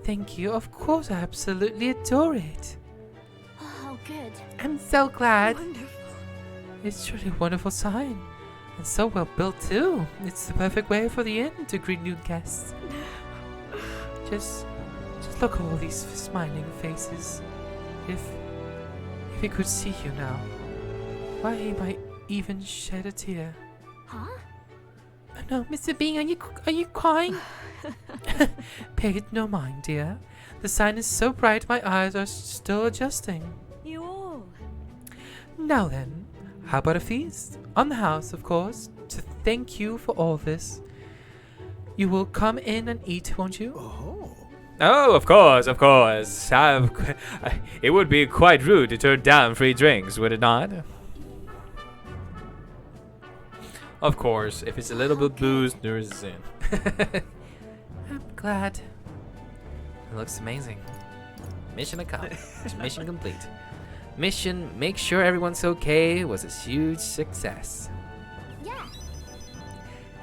Thank you. Of course, I absolutely adore it. Oh, good. I'm so glad. Wonderful. It's truly a wonderful sign. And so well built too. It's the perfect way for the inn to greet new guests. Just look at all these smiling faces. If he could see you now, why he might even shed a tear. Huh? Oh no, Mr. Bean, are you crying? Pay it no mind, dear. The sign is so bright my eyes are still adjusting. You all. Now then, how about a feast? On the house, of course, to thank you for all this. You will come in and eat, won't you? Oh, of course, of course. It would be quite rude to turn down free drinks, would it not? Of course, if it's a little bit booze, Nurse is in. I'm glad. It looks amazing. Mission accomplished. Mission complete. Mission, make sure everyone's okay, was a huge success. Yeah.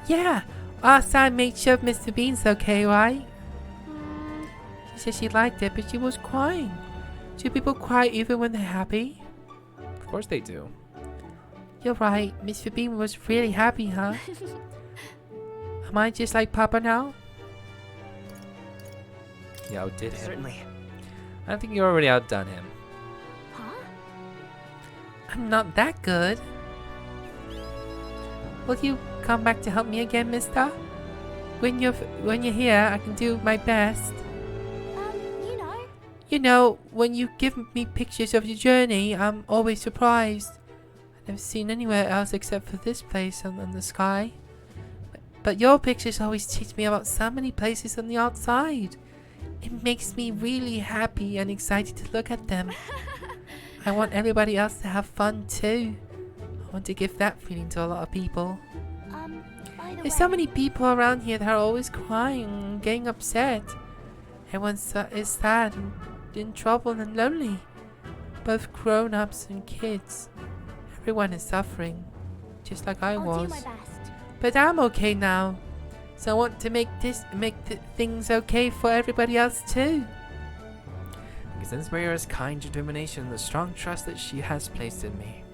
Yeah, our sign made sure Mr. Bean's okay, right? She said she liked it, but she was crying. Do people cry even when they're happy? Of course they do. You're right, Mr. Bean was really happy, huh? Am I just like Papa now? You outdid him. Certainly. I think you already outdone him. Huh? I'm not that good. Will you come back to help me again, mister? When you're here, I can do my best. You know. You know, when you give me pictures of your journey, I'm always surprised. I've never seen anywhere else except for this place on the sky. But your pictures always teach me about so many places on the outside. It makes me really happy and excited to look at them. I want everybody else to have fun too. I want to give that feeling to a lot of people. By the There's way. so many people around here that are always crying and getting upset. Everyone is sad and in trouble and lonely. Both grown-ups and kids. Everyone is suffering, just like I I'll was. do my best. But I'm okay now. So I want to make things okay for everybody else too. Because since Maria's kind determination and the strong trust that she has placed in me.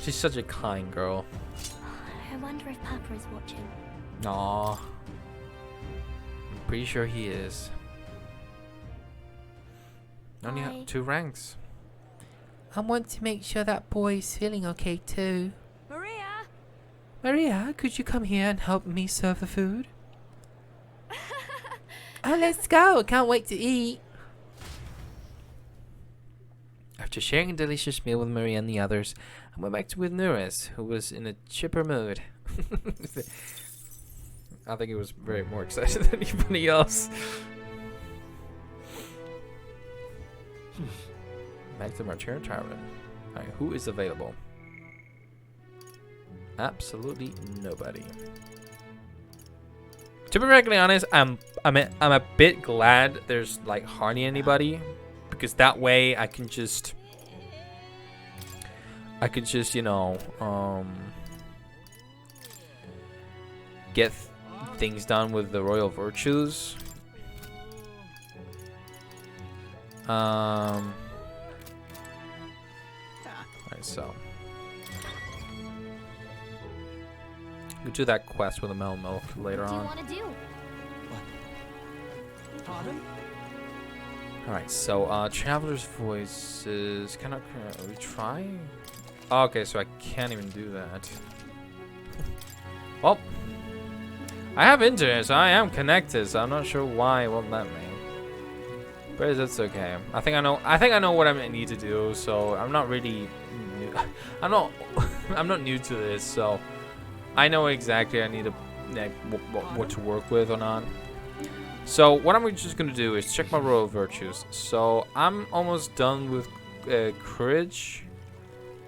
She's such a kind girl. I wonder if Papa is watching. Aww. I'm pretty sure he is. Only Bye. 2 ranks. I want to make sure that boy is feeling okay too. Maria! Maria, could you come here and help me serve the food? Oh, let's go. Can't wait to eat. After sharing a delicious meal with Maria and the others, I went back to with Nuris, who was in a chipper mood. I think he was very more excited than anybody else. Back to Martyr Tavern. Alright, who is available? Absolutely nobody. To be frankly honest, I'm a bit glad there's like hardly anybody, because that way I can just you know get things done with the royal virtues. Alright, so we'll do that quest with the melon milk later on. What do you want to do? Pardon? Alright, so Traveler's Voices. Can we try? Oh, okay, so I can't even do that. Well, I have internet, so I am connected, so I'm not sure why it won't let me. But that's okay. I think I know what I need to do, so I'm not really new. I'm not new to this, so I know exactly I need to like, what to work with or not. So what I'm just gonna do is check my royal virtues. So I'm almost done with courage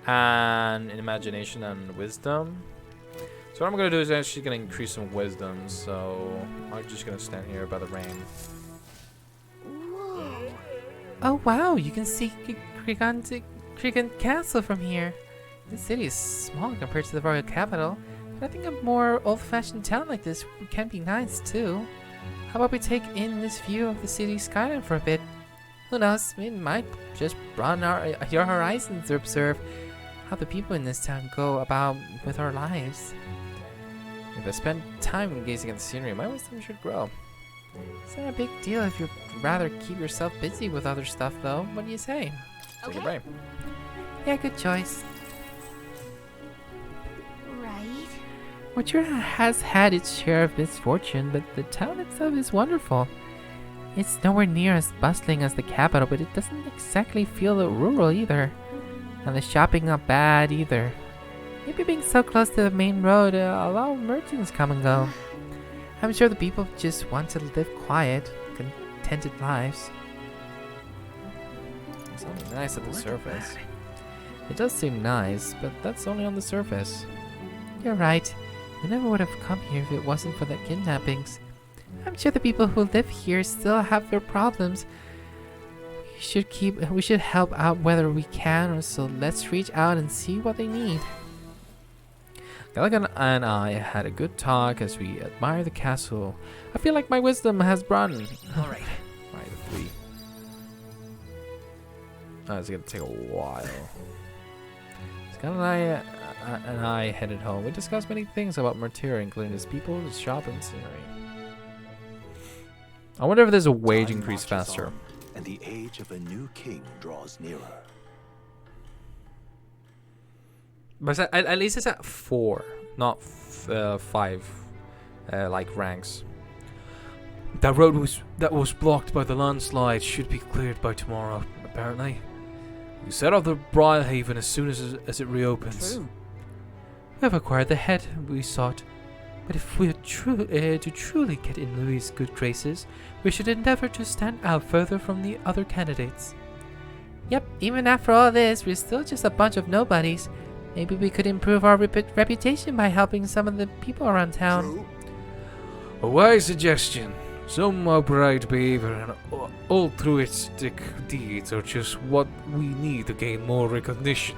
and imagination and wisdom. So what I'm gonna do is actually gonna increase some wisdom. So I'm just gonna stand here by the rain. Oh wow, you can see Krigan Castle from here. This city is small compared to the royal capital. But I think a more old-fashioned town like this can be nice too. How about we take in this view of the city skyline for a bit? Who knows, it might just broaden your horizons to observe how the people in this town go about with our lives. If I spend time gazing at the scenery, my wisdom should grow. It's not a big deal if you'd rather keep yourself busy with other stuff though. What do you say? Take a break. Yeah, good choice. Right. Martyr has had its share of misfortune, but the town itself is wonderful. It's nowhere near as bustling as the capital, but it doesn't exactly feel rural either. And the shopping not bad either. Maybe being so close to the main road, a lot of merchants come and go. I'm sure the people just want to live quiet, contented lives. It's only nice at the surface. It does seem nice, but that's only on the surface. You're right. We never would have come here if it wasn't for the kidnappings. I'm sure the people who live here still have their problems. We should help out whether we can, so let's reach out and see what they need. Gallagher and I had a good talk as we admire the castle. I feel like my wisdom has broadened. Alright. Right, 3. Oh, it's gonna take a while. Gallagher and I headed home. We discussed many things about Martyr, including his people, his shop, and scenery. I wonder if there's a wage Time increase marches faster. on, and the age of a new king draws nearer. But at least it's at 4, not 5, like ranks. That road that was blocked by the landslide should be cleared by tomorrow, apparently. We set off the Briarhaven as soon as it reopens. True. We have acquired the head we sought, but if we are to truly get in Louis' good graces, we should endeavor to stand out further from the other candidates. Yep, even after all this, we're still just a bunch of nobodies. Maybe we could improve our reputation by helping some of the people around town. True. A wise suggestion. Some upright behavior and altruistic deeds are just what we need to gain more recognition.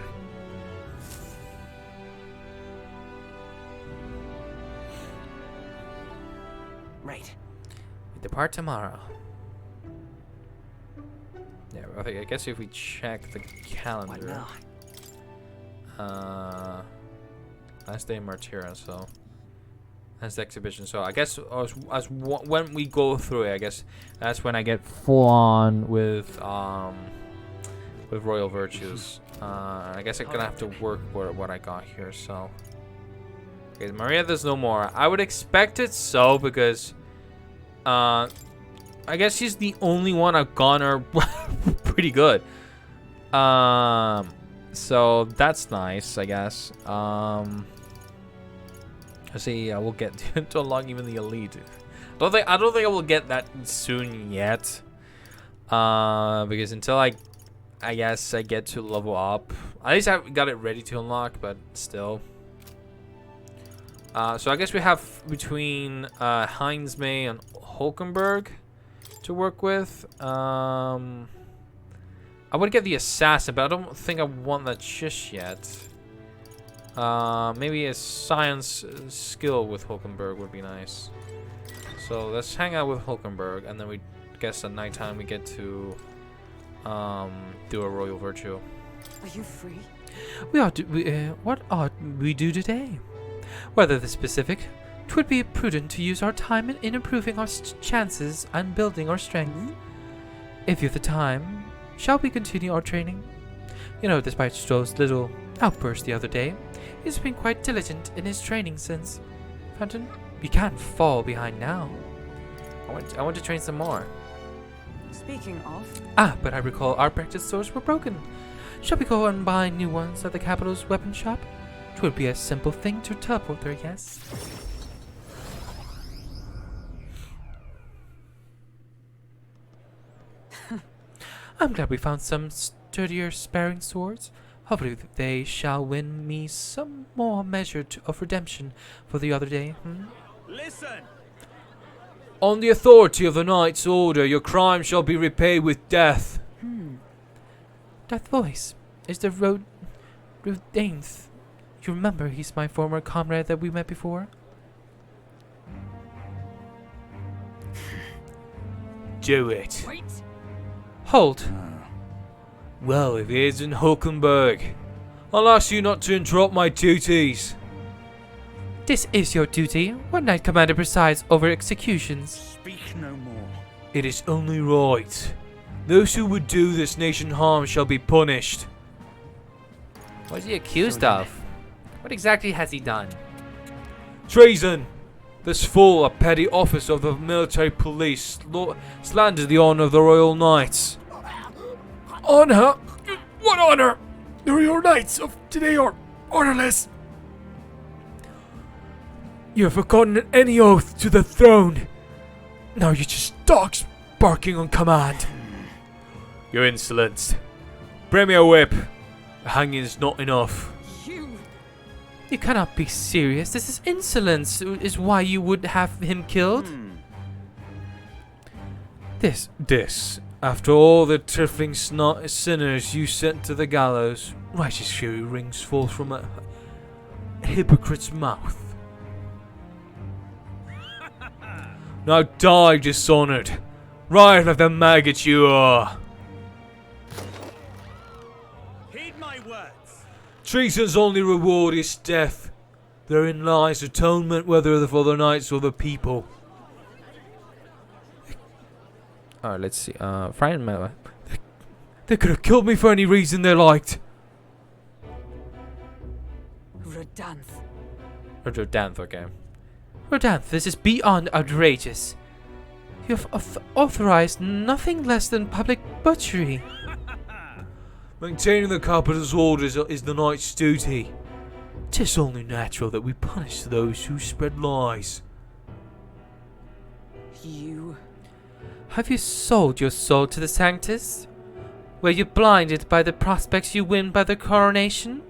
Right. We depart tomorrow. Yeah, I guess if we check the What calendar. now? Last day in Martyr, so that's the exhibition. So I guess when we go through it, I guess that's when I get full on with royal virtues. I guess I'm gonna have to work what I got here. So okay, Maria, there's no more. I would expect it so because I guess she's the only one I've gotten her pretty good. So that's nice, I guess. Let's see. I will get to unlock even the elite. I don't think I will get that soon yet. Because until I guess I get to level up. At least I got it ready to unlock, but still. So I guess we have between Heinz May and Hulkenberg to work with. I would get the assassin, but I don't think I want that just yet. Maybe a science skill with Hulkenberg would be nice. So let's hang out with Hulkenberg, and then we guess at nighttime we get to do a royal virtue. Are you free? What ought we do today? Whether the specific, 'twould be prudent to use our time in improving our chances and building our strength. If you've the time, shall we continue our training? You know, despite Stroh's little outburst the other day, he's been quite diligent in his training since. Fountain, we can't fall behind now. I want to train some more. Speaking of, But I recall our practice swords were broken. Shall we go and buy new ones at the capital's weapon shop? 'Twould be a simple thing to teleport there, yes? I'm glad we found some sturdier sparring swords. Hopefully they shall win me some more measure of redemption for the other day. Listen! On the authority of the Knight's Order, your crime shall be repaid with death. That voice is the Rodainth. You remember he's my former comrade that we met before? Do it. wait. Hold. Well, if it isn't Hulkenberg, I'll ask you not to interrupt my duties. This is your duty. One Knight Commander presides over executions. Speak no more. It is only right. Those who would do this nation harm shall be punished. What is he accused of? What exactly has he done? Treason! This fool, a petty officer of the military police, slandered the honor of the Royal Knights. Honor? What honor? The Royal Knights of today are honorless. You have forgotten any oath to the throne. Now you're just dogs barking on command. You're insolent. Bring me a whip. Hanging is not enough. You cannot be serious. This is insolence. Is why you would have him killed. This, after all the trifling sinners you sent to the gallows, righteous fury rings forth from a hypocrite's mouth. Now die dishonored, right like the maggot you are. Heed my words. Treason's only reward is death. Therein lies atonement, whether for the knights or the people. Alright, let's see. Friend Miller. They could have killed me for any reason they liked. Rodanth. Rodanth, okay. Rodanth, this is beyond outrageous. You have authorized nothing less than public butchery. Maintaining the capital's orders is the knight's duty. 'Tis only natural that we punish those who spread lies. You. Have you sold your soul to the Sanctus? Were you blinded by the prospects you win by the coronation?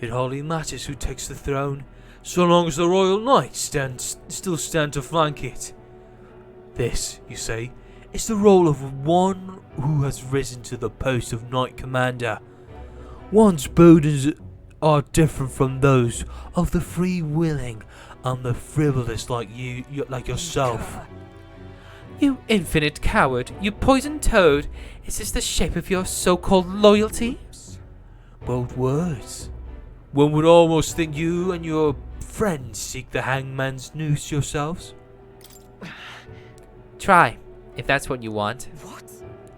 It hardly matters who takes the throne, so long as the royal knights still stand to flank it. This, you say, is the role of one who has risen to the post of Knight Commander. One's burdens are different from those of the free-willing and the frivolous like yourself. You infinite coward, you poisoned toad. Is this the shape of your so-called loyalty? Bold words. One would almost think you and your friends seek the hangman's noose yourselves. Try, if that's what you want. What?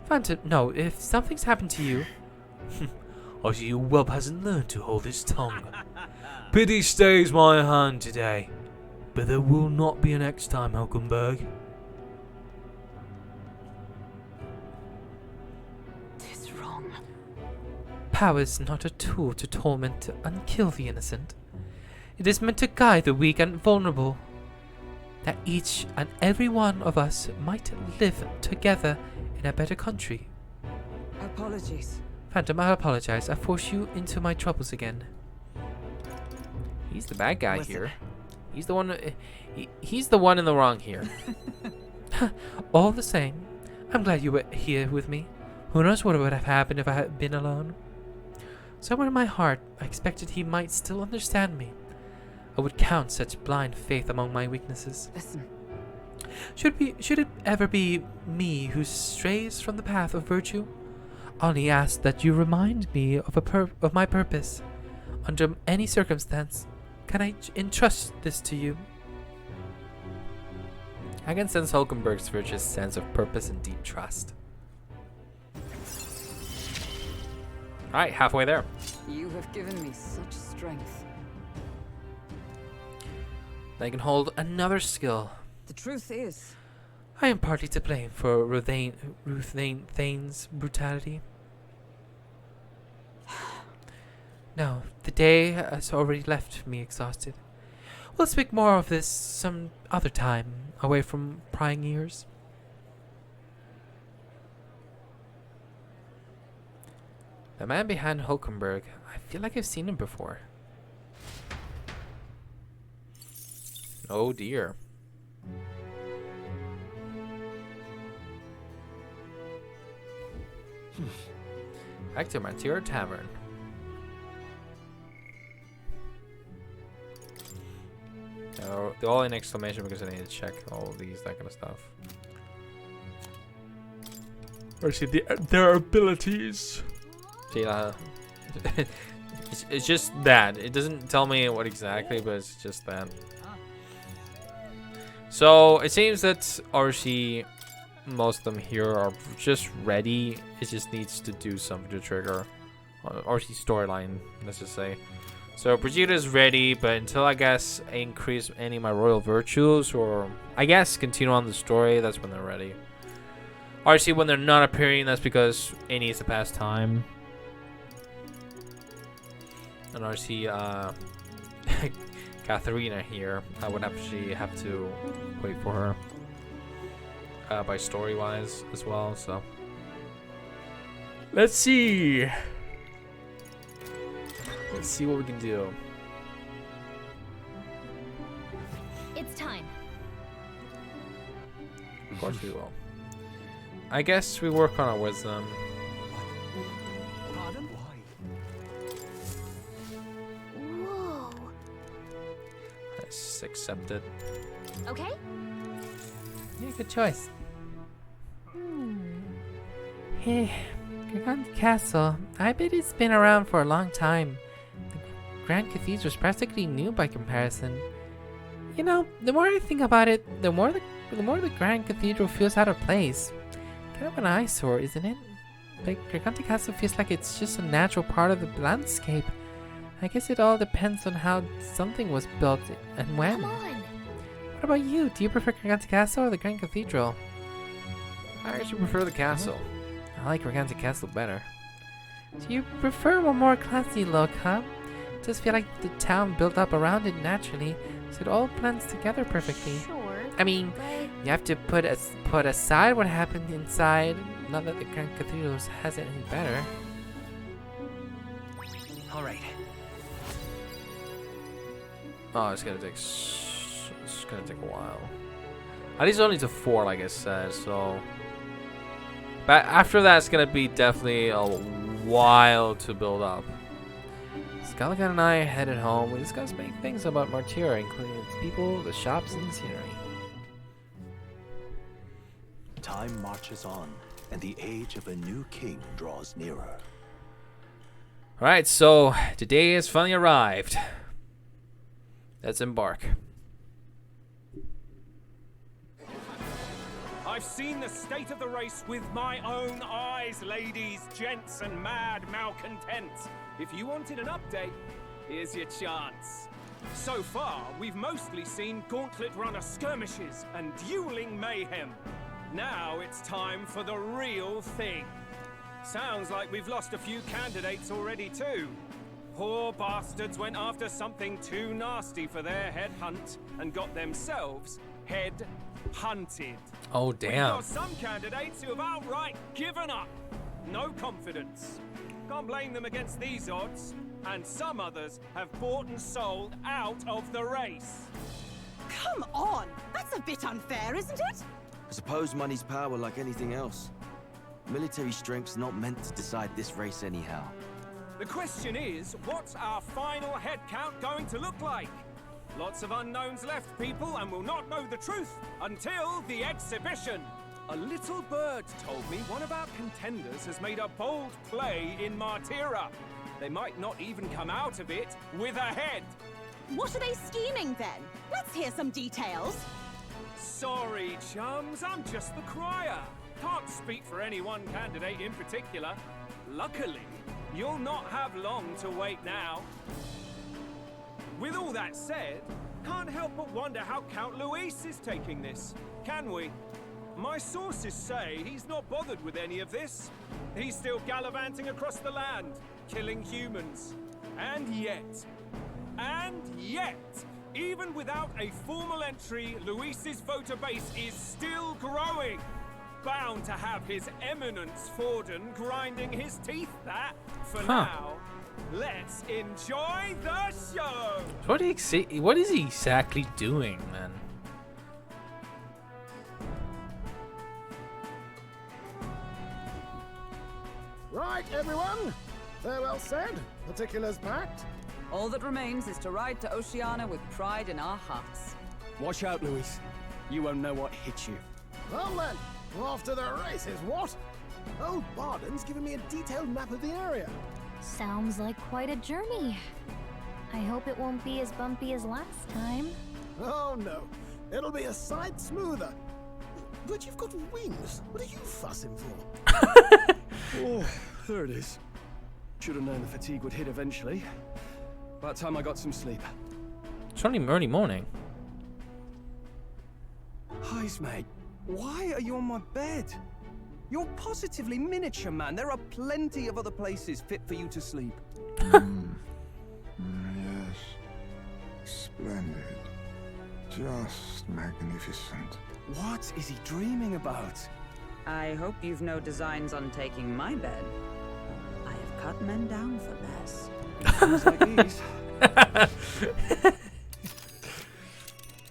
Phantom, no, if something's happened to you... I see your whelp hasn't learned to hold his tongue. Pity stays my hand today, but there will not be a next time, Hulkenberg. power is not a tool to torment and kill the innocent. It is meant to guide the weak and vulnerable, that each and every one of us might live together in a better country. Apologies. Phantom, I apologize. I forced you into my troubles again. He's the bad guy Listen. here. He's the one. He's the one in the wrong here. All the same, I'm glad you were here with me. Who knows what would have happened if I had been alone? Somewhere in my heart, I expected he might still understand me. I would count such blind faith among my weaknesses. Listen. Should it ever be me who strays from the path of virtue? I only ask that you remind me of my purpose. Under any circumstance, can I entrust this to you? I can sense Hulkenberg's virtuous sense of purpose and deep trust. Alright, halfway there. You have given me such strength. I can hold another skill. The truth is, I am partly to blame for Ruth Thane's brutality. No, the day has already left me exhausted. We'll speak more of this some other time, away from prying ears. The man behind Hulkenberg, I feel like I've seen him before. Oh dear. Back to Martyr Tavern. They're all in exclamation because I need to check all of these, that kind of stuff. Or see their abilities. See, it's just that. It doesn't tell me what exactly, but it's just that. So it seems that RC, most of them here are just ready. It just needs to do something to trigger RC storyline, let's just say. So Brigitte is ready, but until I guess I increase any of my royal virtues, or I guess continue on the story, that's when they're ready. RC, when they're not appearing, that's because it needs to pass time. And RC, Katharina here, I would actually have to wait for her by story-wise as well. So Let's see. let's see what we can do. It's time. Of course we will. I guess we work on our wisdom. Pardon? Why? Whoa. Let's accept it. Okay. Yeah, good choice. Hey, Gigant Castle. I bet it's been around for a long time. The Grand Cathedral is practically new by comparison. You know, the more I think about it, the more the Grand Cathedral feels out of place. Kind of an eyesore, isn't it? Like, Gigant Castle feels like it's just a natural part of the landscape. I guess it all depends on how something was built and when. Come on. What about you? Do you prefer Gigant Castle or the Grand Cathedral? I actually prefer the castle. I like Gigant Castle better. Do you prefer a more classy look, huh? Just feel like the town built up around it naturally, so it all blends together perfectly. Sure. I mean, you have to put aside what happened inside. Not that the Grand Cathedral has it any better. All right. Oh, it's gonna take a while. At least only to 4, like I said. So, but after that, it's gonna be definitely a while to build up. Scalagan and I are headed home. We discussed many things about Martyr, including its people, the shops, and the scenery. Time marches on, and the age of a new king draws nearer. Alright, so today has finally arrived. Let's embark. I've seen the state of the race with my own eyes, ladies, gents, and mad malcontents. If you wanted an update, here's your chance. So far, we've mostly seen gauntlet runner skirmishes and dueling mayhem. Now it's time for the real thing. Sounds like we've lost a few candidates already too. Poor bastards went after something too nasty for their head hunt and got themselves head hunted. Oh, We've damn. got some candidates who have outright given up. No confidence. Can't blame them against these odds. And some others have bought and sold out of the race. Come on! That's a bit unfair, isn't it? I suppose money's power like anything else. Military strength's not meant to decide this race anyhow. The question is, what's our final head count going to look like? Lots of unknowns left, people, and we'll not know the truth until the exhibition. A little bird told me one of our contenders has made a bold play in Martyra. They might not even come out of it with a head. What are they scheming then? Let's hear some details. Sorry, chums, I'm just the crier. Can't speak for any one candidate in particular. Luckily, you'll not have long to wait now. With all that said, can't help but wonder how Count Luis is taking this, can we? My sources say he's not bothered with any of this. He's still gallivanting across the land, killing humans. And yet, even without a formal entry, Luis's voter base is still growing. Bound to have His Eminence Forden grinding his teeth, that. For now, let's enjoy the show! What is he exactly doing, man? Right, everyone. Farewell said. Particulars packed. All that remains is to ride to Oceania with pride in our hearts. Watch out, Luis. You won't know what hit you. Well then, off to the races, what? Old Barden's given me a detailed map of the area. Sounds like quite a journey. I hope it won't be as bumpy as last time. Oh no, it'll be a sight smoother. But you've got wings. What are you fussing for? Oh, there it is. Should have known the fatigue would hit eventually. By the time I got some sleep. It's only early morning. Heis, mate. Why are you on my bed? You're positively miniature, man. There are plenty of other places fit for you to sleep. Yes. Splendid. Just magnificent. What is he dreaming about? I hope you've no designs on taking my bed. I have cut men down for less. Things like these.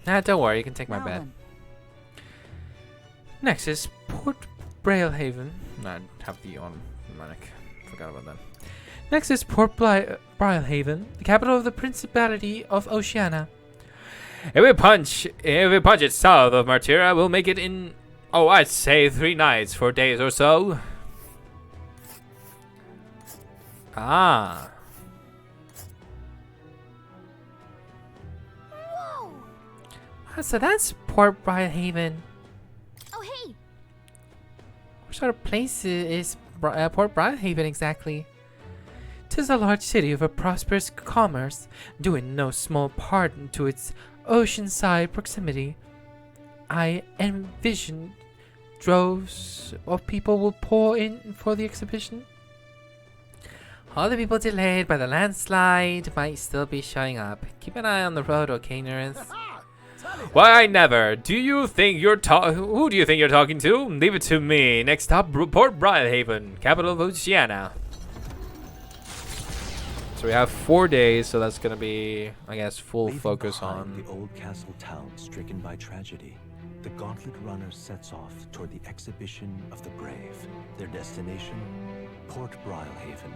Nah, don't worry, you can take my Now bed. then. Next is Port Brailhaven. No, I have the on Manic. Forgot about that. Next is Port Brailhaven, the capital of the Principality of Oceania. If we punch it south of Martyra, we'll make it in, oh, I'd say 3 nights, 4 days or so. Ah. Whoa! So that's Port Brailhaven. Oh, hey! What sort of place is Port Brailhaven exactly? 'Tis a large city of a prosperous commerce, due in no small part to its oceanside proximity. I envision droves of people will pour in for the exhibition. All the people delayed by the landslide might still be showing up. Keep an eye on the road, okay, Nerith? Why, never. Who do you think you're talking to? Leave it to me. Next stop, Port Brailhaven, capital of Oceania. So we have 4 days, so that's gonna be, I guess, full Leaving focus behind on. the old castle town stricken by tragedy. The Gauntlet Runner sets off toward the exhibition of the brave. Their destination, Port Brailhaven,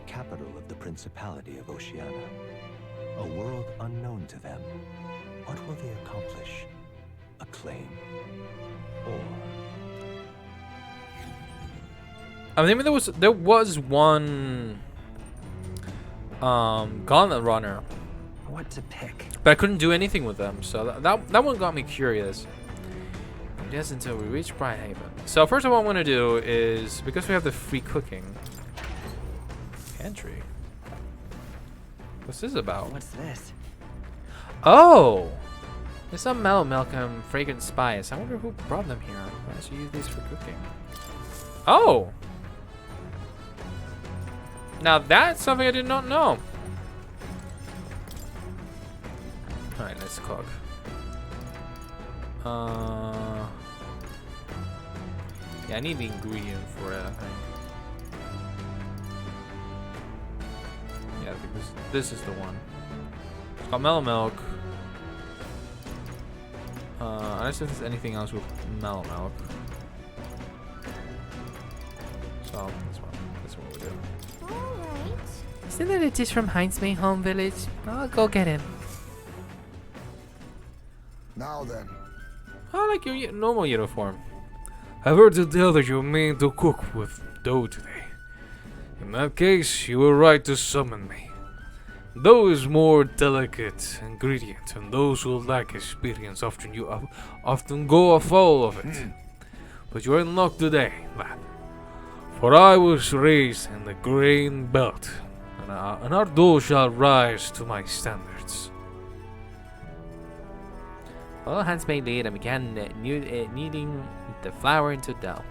capital of the Principality of Oceania. A world unknown to them. What will they accomplish? Acclaim? Or I think there was one Gauntlet Runner, what to pick? but I couldn't do anything with them, so that one got me curious. Yes, until we reach Brailhaven. So first of all, I'm gonna do is, because we have the free cooking pantry. What's this about? What's this? Oh, there's some mellow milk and fragrant spice. I wonder who brought them here. I should use these for cooking. Oh, Now that's something I did not know. Alright, let's cook. Yeah, I need the ingredient for it, I think. Yeah, I think this is the one. It's got mellow milk. I don't know if there's anything else with mellow milk. So that's what we do. Alright. Isn't that a dish from Heinz May home village? I'll go get him. Now then. I like your normal uniform. I've heard tell that you mean to cook with dough today. In that case, you were right to summon me. Dough is more delicate ingredient, and those who lack experience often go afoul of it. But you're in luck today, lad. For I was raised in the grain belt, and our dough shall rise to my standards. Well, Hans made lead and began kneading the flour into dough.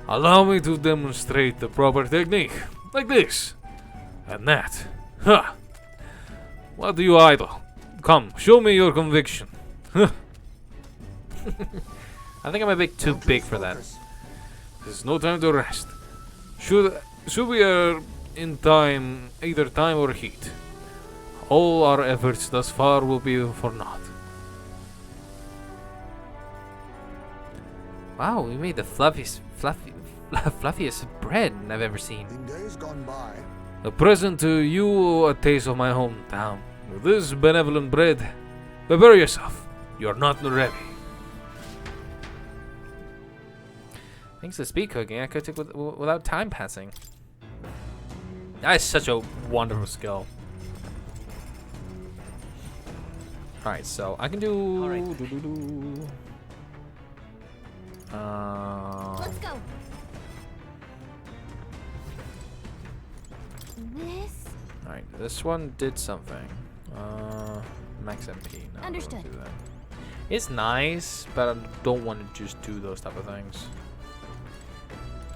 Allow me to demonstrate the proper technique, like this, and that. Ha! What do you idle? Come, show me your conviction. I think I'm a bit too big for that. There's no time to rest. Should we err in time, either time or heat? All our efforts thus far will be for naught. Wow, we made the fluffiest bread I've ever seen. In days gone by. A present to you, a taste of my hometown. With this benevolent bread, prepare yourself. You're not ready. Thanks to speed cooking, I could take without time passing. That is such a wonderful skill. Alright, so I can do. Let's go. This. Alright, this one did something. Max MP. No, Understood. Don't do that. It's nice, but I don't want to just do those type of things.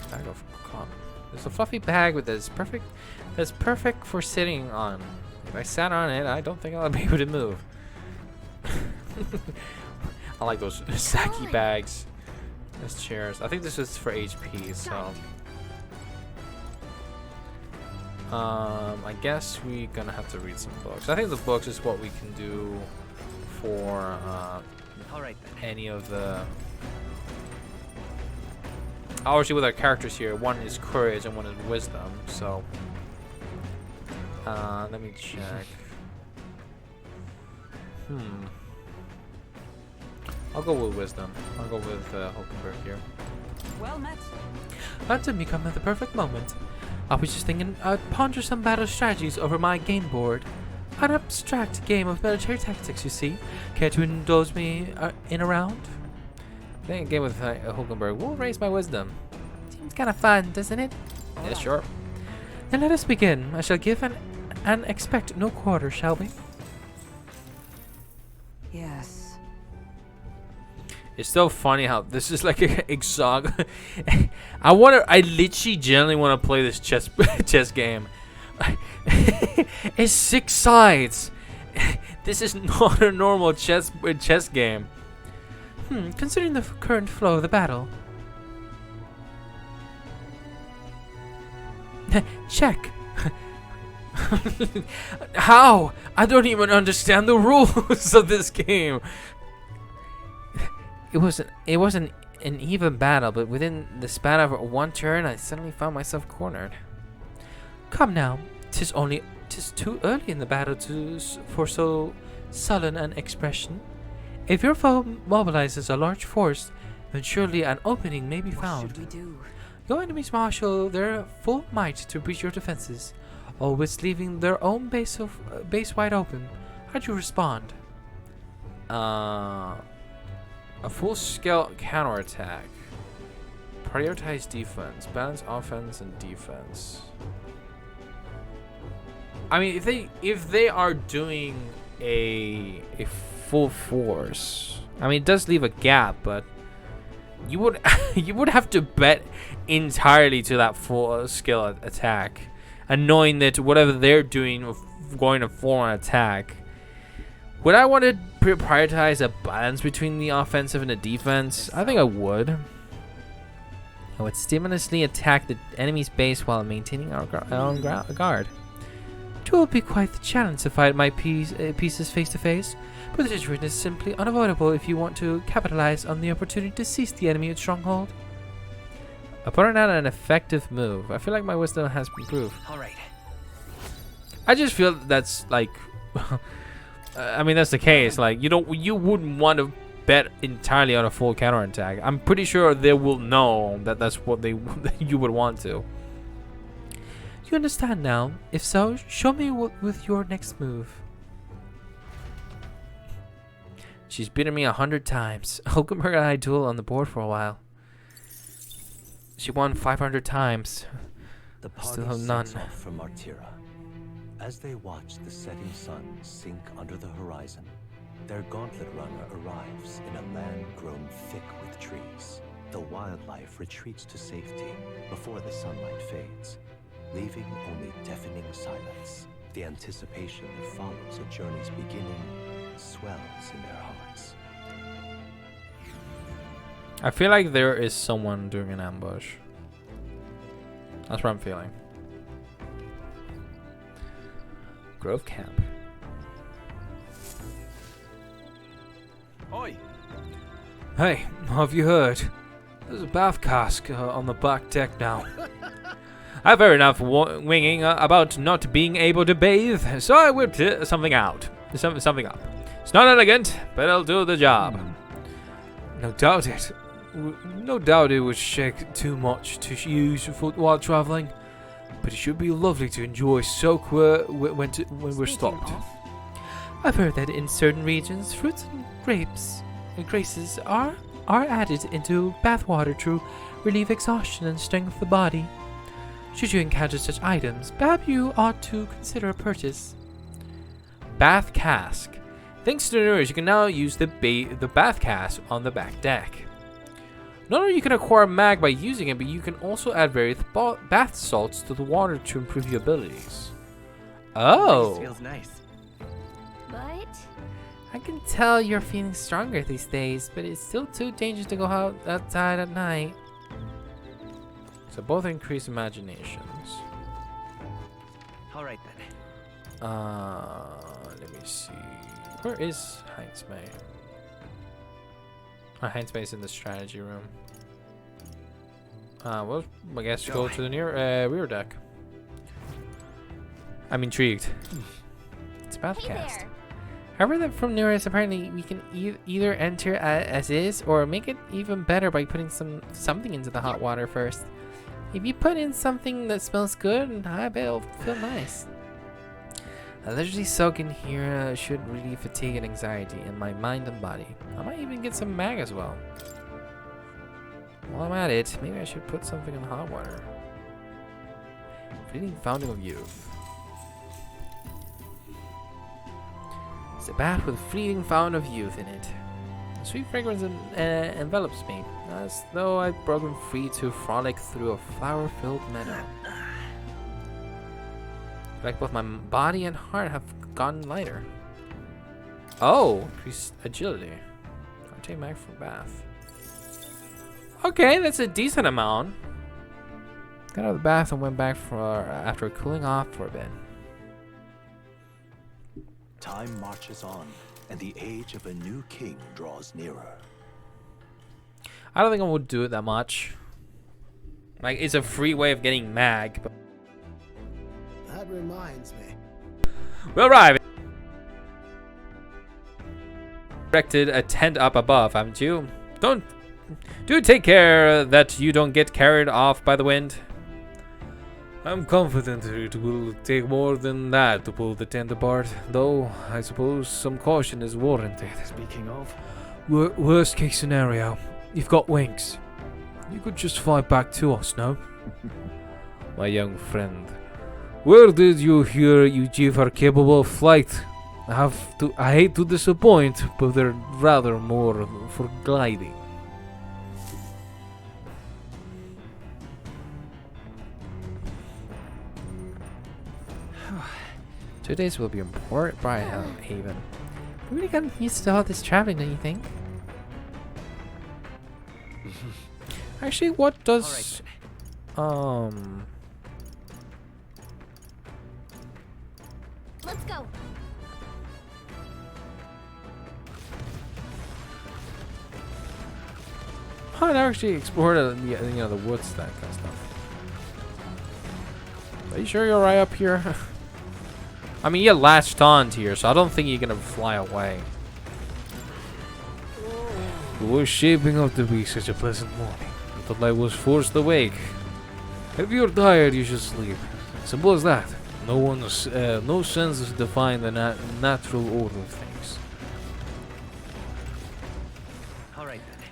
Bag of cotton. There's a fluffy bag with this perfect. That's perfect for sitting on. If I sat on it, I don't think I'll be able to move. I like those sacky bags. There's chairs. I think this is for HP, so. I guess we're gonna have to read some books. I think the books is what we can do for any of the. Obviously, with our characters here, one is courage and one is wisdom. So, let me check. I'll go with wisdom. I'll go with Hulkenberg here. Well met. That didn't become at the perfect moment. I was just thinking I'd ponder some battle strategies over my game board. An abstract game of military tactics, you see. Care to indulge me in a round? Playing a game with Hulkenberg will raise my wisdom. Seems kind of fun, doesn't it? Yeah, sure. Then let us begin. I shall give and expect no quarter, shall we? Yes. It's so funny how this is like a exog. I literally genuinely want to play this chess game. It's 6 sides. This is not a normal chess game. Considering the current flow of the battle. Check. How? I don't even understand the rules of this game. It wasn't an even battle, but within the span of one turn, I suddenly found myself cornered. Come now, 'tis too early in the battle for so sullen an expression. If your foe mobilizes a large force, then surely an opening may be found. What should we do? Your enemies marshal their full might to breach your defenses, always leaving their own base wide open. How'd you respond? A full-scale counterattack. Prioritize defense. Balance offense and defense. I mean, if they are doing a full force, I mean, it does leave a gap, but you would you would have to bet entirely to that full skill attack, and knowing that whatever they're doing of going to full on attack. Would I want to prioritize a balance between the offensive and the defense? I think I would. I would stimulously attack the enemy's base while maintaining our own guard. It will be quite the challenge to fight my pieces face to face, but the situation is simply unavoidable if you want to capitalize on the opportunity to seize the enemy at stronghold. Upon out an effective move. I feel like my wisdom has improved. Alright. I just feel that's like I mean that's the case. Like you wouldn't want to bet entirely on a full counterattack. I'm pretty sure they will know that that's what you would want to. You understand now? If so, show me with your next move. She's beaten me 100 times. Hulkenberg and I duel on the board for a while. She won 500 times. The party Still have none. sets off from Martira. As they watch the setting sun sink under the horizon, their gauntlet runner arrives in a land grown thick with trees. The wildlife retreats to safety before the sunlight fades, leaving only deafening silence. The anticipation that follows a journey's beginning swells in their hearts. I feel like there is someone doing an ambush. That's what I'm feeling. Grove Camp. Oi! Hey, have you heard? There's a bath cask on the back deck now. I've heard enough winging about not being able to bathe, so I whipped something out. Something up. It's not elegant, but it'll do the job. No doubt it. No doubt it would shake too much to use while traveling, but it should be lovely to enjoy soak when we're stopped. I've heard that in certain regions, fruits and grapes and graces are added into bathwater to relieve exhaustion and strengthen the body. Should you encounter such items, perhaps you ought to consider a purchase. Bath cask. Thanks to the nerds, you can now use the bath cask on the back deck. Not only you can acquire mag by using it, but you can also add various bath salts to the water to improve your abilities. Oh. Feels nice. But I can tell you're feeling stronger these days, but it's still too dangerous to go outside at night. So both increase imaginations. Alright then. Let me see. Where is Heinz May? Heinz May is in the strategy room. Well, I guess go to the rear deck. I'm intrigued. It's Bathcast. there. However, that from Neurus, apparently we can either enter as is or make it even better by putting something into the hot water first. If you put in something that smells good, I bet it'll feel nice. A leisurely soak in here should relieve fatigue and anxiety in my mind and body. I might even get some mag as well. While I'm at it, maybe I should put something in hot water. Fleeting Fountain of Youth. It's a bath with fleeting fountain of youth in it. A sweet fragrance envelops me, as though I've broken free to frolic through a flower-filled meadow. Like both my body and heart have gotten lighter. Oh, increased agility. I'll take mag for bath. Okay, that's a decent amount. Got out of the bath and went back after cooling off for a bit. Time marches on, and the age of a new king draws nearer. I don't think I would do it that much. Like, it's a free way of getting mag, but That reminds me. we'll arrive. Erected a tent up above, haven't you? Do take care that you don't get carried off by the wind. I'm confident it will take more than that to pull the tent apart, though I suppose some caution is warranted. Speaking of, Worst case scenario, you've got wings. You could just fly back to us, no? My young friend, where did you hear you are capable of flight? I hate to disappoint, but they're rather more for gliding. 2 days will be in Port Haven. We really gotten used to all this traveling, don't you think? Actually, what does Let's go. I never actually explored the woods, that kind of stuff. Are you sure you're right up here? I mean, you latched on to here, so I don't think you're gonna fly away. It was shaping up to be such a pleasant morning until I was forced awake. If you're tired, you should sleep. Simple as that. No senses define the natural order of things. Alright then.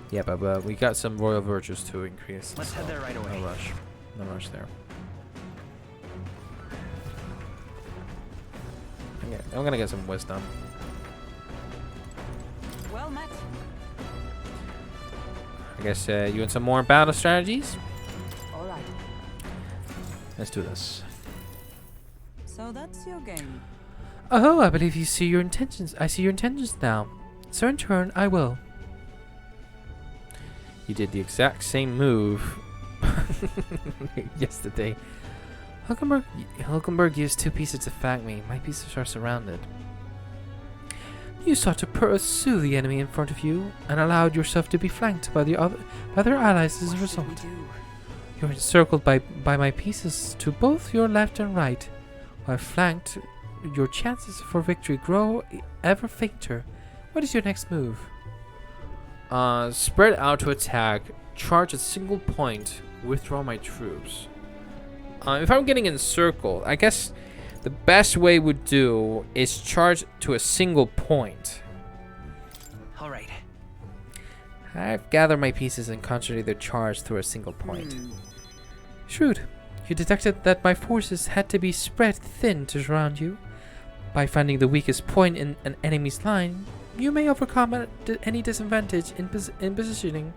Yeah, but we got some royal virtues to increase. Let's head there right away. No rush. No rush there. Okay, I'm gonna get some wisdom. Well met. I guess you want some more battle strategies? All right. Let's do this. So that's your game. Oh, I believe you see your intentions. I see your intentions now. So in turn, I will. You did the exact same move yesterday. Hulkenberg used 2 pieces to flank me. My pieces are surrounded. You sought to pursue the enemy in front of you and allowed yourself to be flanked by their allies as a result. You're encircled by my pieces to both your left and right. While flanked, your chances for victory grow ever fainter. What is your next move? Spread out to attack, charge a single point, withdraw my troops. If I'm getting encircled, I guess the best way would do is charge to a single point. Alright. I've gathered my pieces and concentrated their charge through a single point. Shrewd. You detected that my forces had to be spread thin to surround you. By finding the weakest point in an enemy's line, you may overcome any disadvantage in positioning.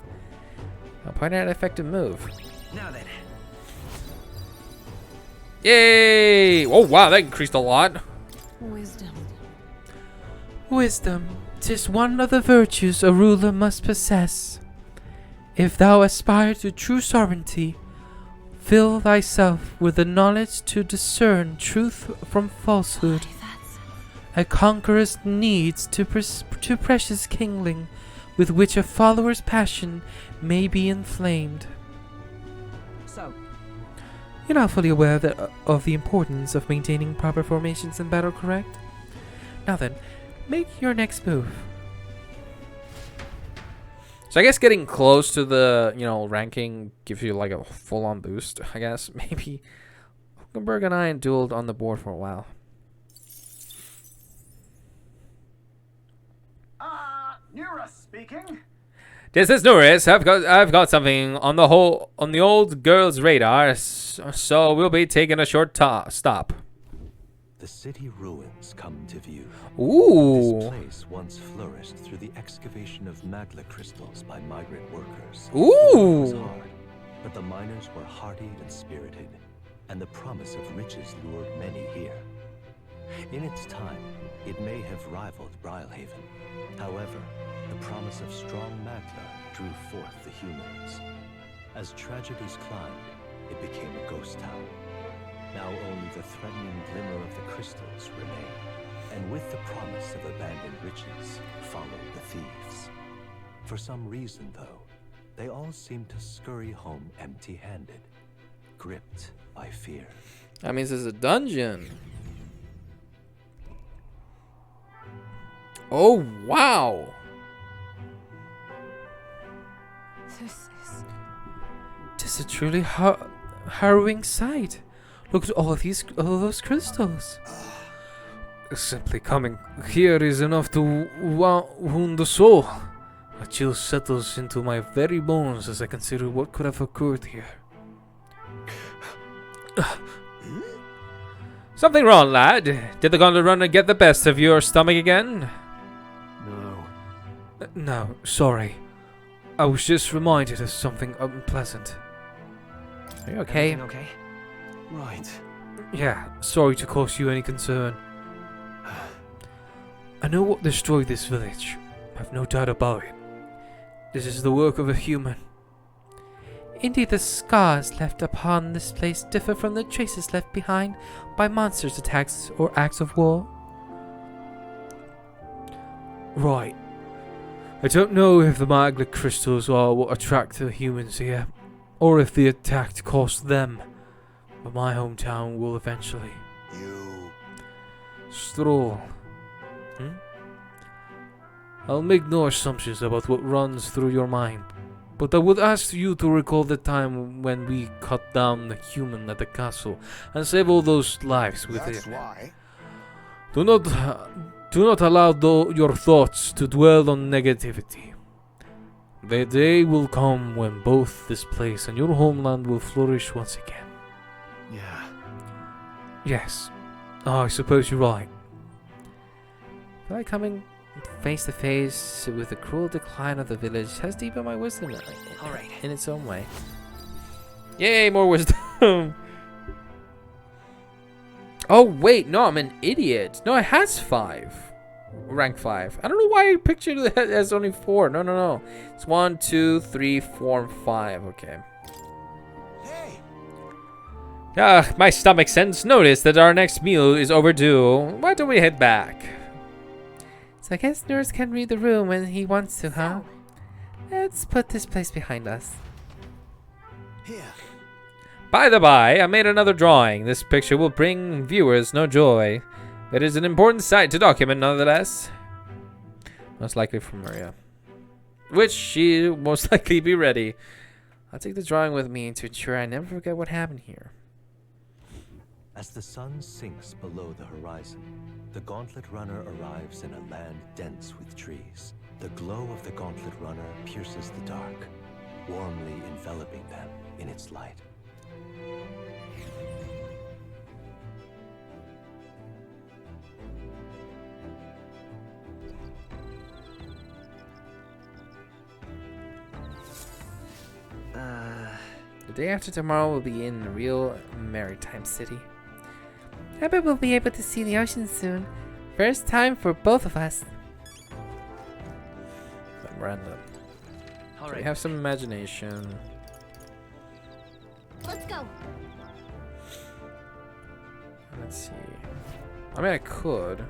I'll point out an effective move. Now then. Yay! Oh wow, that increased a lot. Wisdom. Wisdom. 'Tis one of the virtues a ruler must possess. If thou aspire to true sovereignty, fill thyself with the knowledge to discern truth from falsehood. A conqueror's needs to precious kindling with which a follower's passion may be inflamed. So, you're now fully aware of the importance of maintaining proper formations in battle, correct? Now then, make your next move. So I guess getting close to the, ranking gives you like a full-on boost, I guess. Maybe Hulkenberg and I dueled on the board for a while. Nura speaking. This is Norris. I've got something on the old girl's radar, so we'll be taking a short stop. The city ruins come to view. Ooh. This place once flourished through the excavation of magla crystals by migrant workers. Ooh. It was hard, but the miners were hardy and spirited, and the promise of riches lured many here. In its time, it may have rivaled Brilhaven. However, the promise of strong magla drew forth the humans. As tragedies climbed, it became a ghost town. Now only the threatening glimmer of the crystals remain, and with the promise of abandoned riches followed the thieves. For some reason, though, they all seem to scurry home empty-handed, gripped by fear. That means it's a dungeon. Oh, wow. This is a truly harrowing sight. Look at all those crystals. Simply coming here is enough to wound the soul. A chill settles into my very bones as I consider what could have occurred here. Something wrong, lad? Did the gauntlet runner get the best of your stomach again? No. No, sorry. I was just reminded of something unpleasant. Are you okay? Okay. Right. Yeah, sorry to cause you any concern. I know what destroyed this village. I've no doubt about it. This is the work of a human. Indeed, the scars left upon this place differ from the traces left behind by monsters' attacks or acts of war. Right. I don't know if the magnet crystals are what attract the humans here, or if the attack cost them, but my hometown will eventually. You... Stroll. I'll make no assumptions about what runs through your mind, but I would ask you to recall the time when we cut down the human at the castle and save all those lives with That's it. why. Do not allow your thoughts to dwell on negativity. The day will come when both this place and your homeland will flourish once again. Yeah. Yes. I suppose you're right. By coming face to face with the cruel decline of the village has deepened my wisdom in its own way. Yay, more wisdom. Oh, wait, no, I'm an idiot. No, it has 5. Rank 5. I don't know why I pictured it as only 4. No. It's 1, 2, 3, 4, and 5. Okay. Hey. My stomach sends notice that our next meal is overdue. Why don't we head back? So I guess Nurse can read the room when he wants to, huh? Let's put this place behind us. Here. By the by, I made another drawing. This picture will bring viewers no joy. It is an important sight to document nonetheless. Most likely from Maria. Which she will most likely be ready. I'll take the drawing with me to ensure I never forget what happened here. As the sun sinks below the horizon, the Gauntlet Runner arrives in a land dense with trees. The glow of the Gauntlet Runner pierces the dark, warmly enveloping them in its light. The day after tomorrow we'll be in a real maritime city. I bet we'll be able to see the ocean soon. First time for both of us. Random. All We right. have some imagination. Let's go. Let's see. I mean, I could.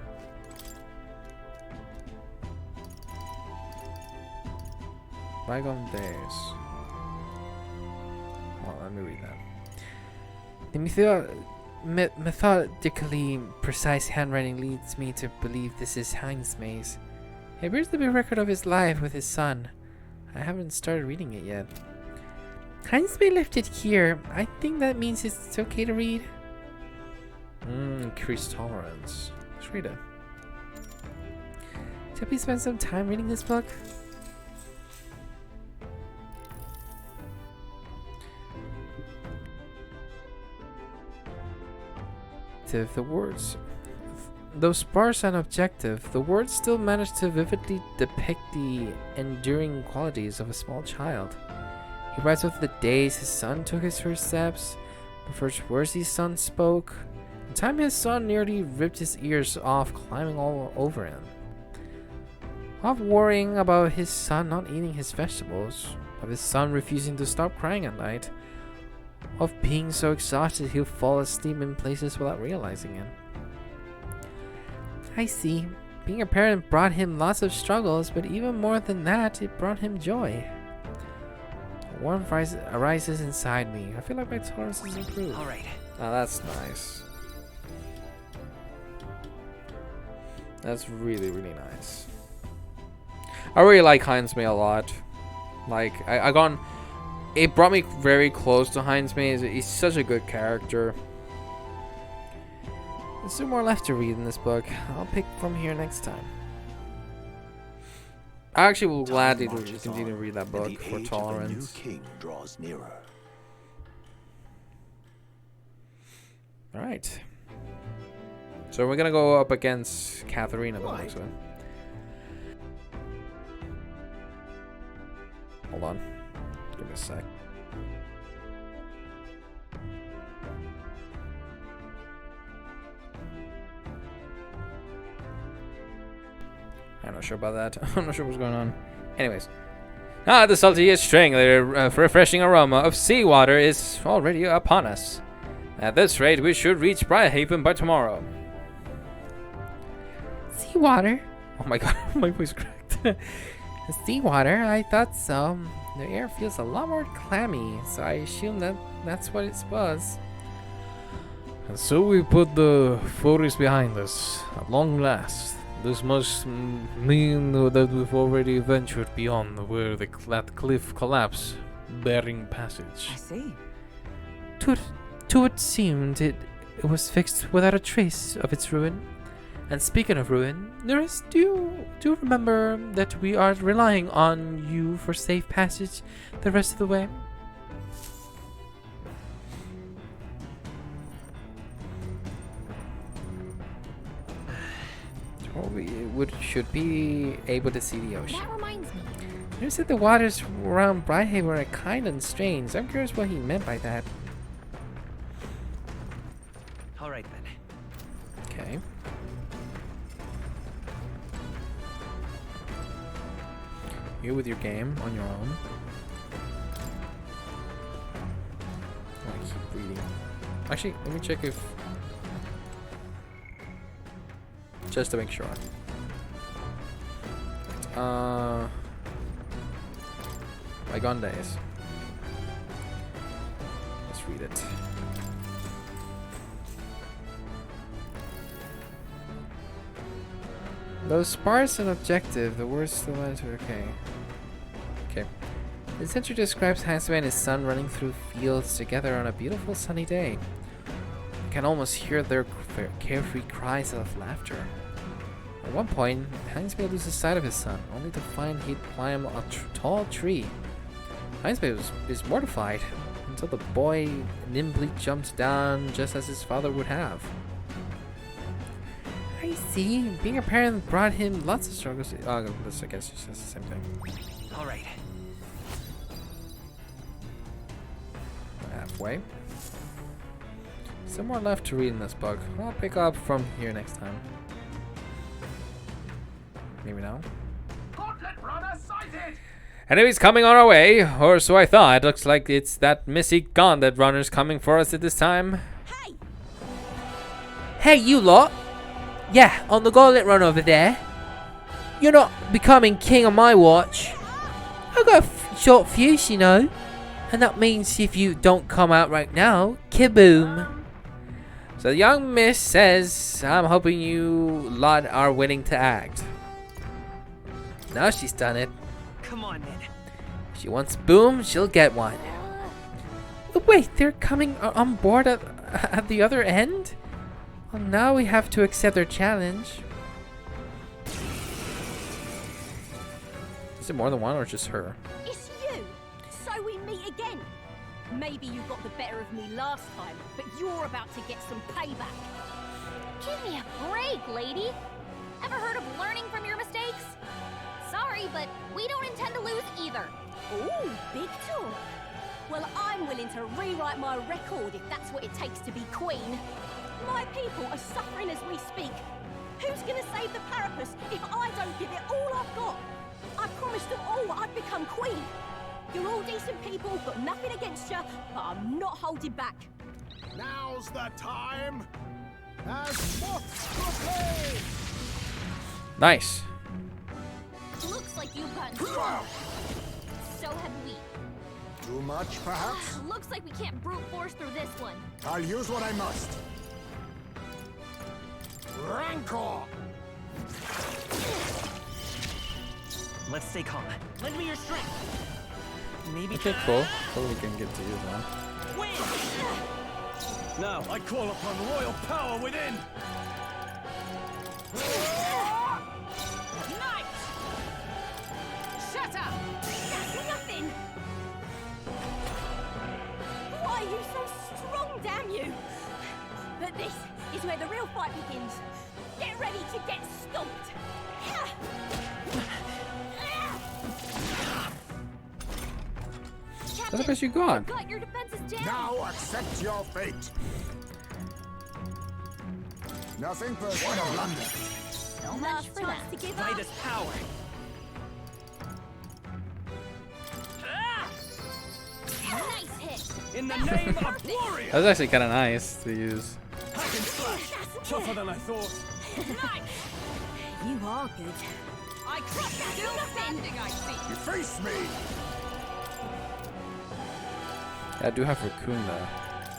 Bygone days. Well, let me read that. The methodically precise handwriting leads me to believe this is Heinz Maze. It appears to be a record of his life with his son. I haven't started reading it yet. Heinz May left it here. I think that means it's okay to read. Increased tolerance. Let's read it. Should we spend some time reading this book? The words, though sparse and objective, the words still manage to vividly depict the enduring qualities of a small child. He writes of the days his son took his first steps, the first words his son spoke, the time his son nearly ripped his ears off climbing all over him, of worrying about his son not eating his vegetables, of his son refusing to stop crying at night, of being so exhausted he'll fall asleep in places without realizing it. I see. Being a parent brought him lots of struggles, but even more than that, it brought him joy. A warmth arises inside me. I feel like my tolerance has improved. All right. Oh, that's nice. That's really, really nice. I really like Heinz May a lot. Like, I gone... It brought me very close to Heinz May. He's such a good character. There's still more left to read in this book. I'll pick from here next time. I actually will gladly continue to read that book for tolerance. The new king draws nearer. Alright. So we're gonna go up against Katharina. Right. Hold on. Give me a sec. I'm not sure about that. I'm not sure what's going on. Anyways. The salty, strangely refreshing aroma of seawater is already upon us. At this rate, we should reach Briarhaven by tomorrow. Seawater? Oh my god, my voice cracked. Seawater? I thought so. The air feels a lot more clammy, so I assume that's what it was. And so we put the forest behind us, at long last. This must mean that we've already ventured beyond where that cliff collapsed, bearing passage. I see. To it seemed it was fixed without a trace of its ruin. And speaking of ruin, do you remember that we are relying on you for safe passage the rest of the way? Should be able to see the ocean. That reminds me. You said the waters around Briarhaven were kind and strange. I'm curious what he meant by that. All right then. Okay. You with your game on your own. I keep reading. Actually, let me check if. Just to make sure. Bygone days. Let's read it. Though sparse and objective, the words still enter. Okay. This entry describes Handsome and his son running through fields together on a beautiful sunny day. You can almost hear their carefree cries of laughter. At one point, Hainsbay loses sight of his son, only to find he'd climb a tall tree. Hainsbay is mortified, until the boy nimbly jumps down just as his father would have. I see. Being a parent brought him lots of struggles. This, I guess, is just the same thing. All right. Halfway. Some more left to read in this book. I'll pick up from here next time. Maybe now. Gauntlet runner sighted! Enemies coming on our way, or so I thought. Looks like it's that missy Gauntlet runners coming for us at this time. Hey, you lot! Yeah, on the gauntlet run over there. You're not becoming king on my watch. I got a short fuse, you know. And that means if you don't come out right now, kaboom. So the young miss says, I'm hoping you lot are willing to act. Now she's done it. Come on, then. If she wants boom, she'll get one. Oh, wait, they're coming on board at the other end? Well, now we have to accept their challenge. Is it more than one or just her? It's you! So we meet again! Maybe you got the better of me last time, but you're about to get some payback. Give me a break, lady. Ever heard of learning from your mistakes? Sorry, but we don't intend to lose either. Ooh, big talk. Well, I'm willing to rewrite my record if that's what it takes to be queen. My people are suffering as we speak. Who's gonna save the Parapus if I don't give it all I've got? I promised them all I'd become queen. You're all decent people, got nothing against you, but I'm not holding back. Now's the time. As moths to flame. Nice. Looks like you've gotten stronger. So have we. Too much, perhaps? Looks like we can't brute force through this one. I'll use what I must. Rancor! Let's stay calm. Lend me your strength. Maybe. Okay, cool. Totally can get to use that. Win! Now I call upon royal power within. Night! Shut up! That's nothing! Why are you so strong, damn you? But this is where the real fight begins. Get ready to get stomped! That's the best you got. Your defense is down. Now accept your fate. Nothing personal. What a blunder. not much Last for that. chance to give By up. this power. Nice hit. In the name of glory! That's actually kind of nice to use. Hack and slash! Tougher than I thought. You are good. I crush that still standing, I see. You face me! Yeah, I do have Raccoon though,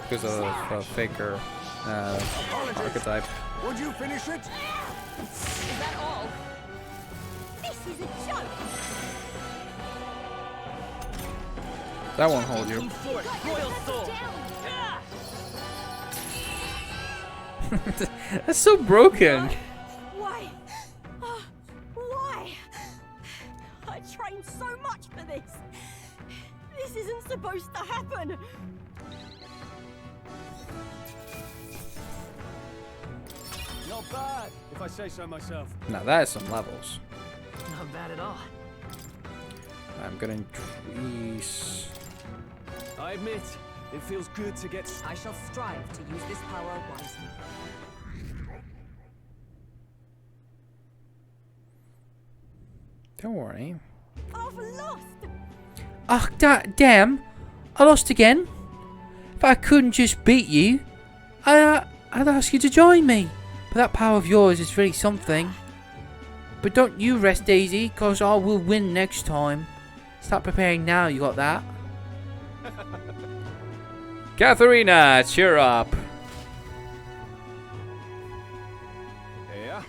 because of Faker archetype. Would you finish it? Is that all? This is a joke. That won't hold you. Royal soul. That's so broken. Why? Why? I trained so much for this. This isn't supposed to happen. Not bad, if I say so myself. Now that is some levels. Not bad at all. I'm gonna increase. I admit, it feels good to get. I shall strive to use this power wisely. Don't worry. I've lost. Oh, damn. I lost again. If I couldn't just beat you, I'd ask you to join me. But that power of yours is really something. But don't you rest easy, cause I will win next time. Start preparing now, you got that? Katharina, cheer up. Yeah?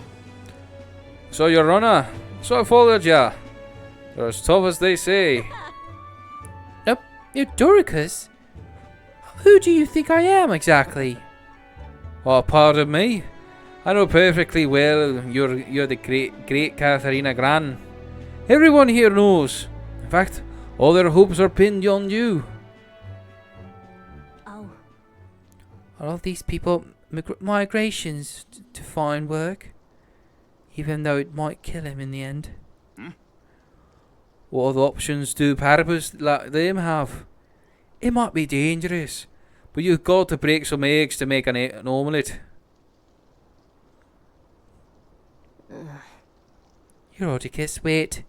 So your runner. So I followed ya. They're as tough as they say. Nope, you're Doricus. Who do you think I am exactly? Oh, pardon me. I know perfectly well you're the great Katharina Gran. Everyone here knows. In fact, all their hopes are pinned on you. Oh. Are all these people migrations to find work? Even though it might kill him in the end. What other options do Parapus like them have? It might be dangerous. But you've got to break some eggs to make an omelette. Eurodicus, wait.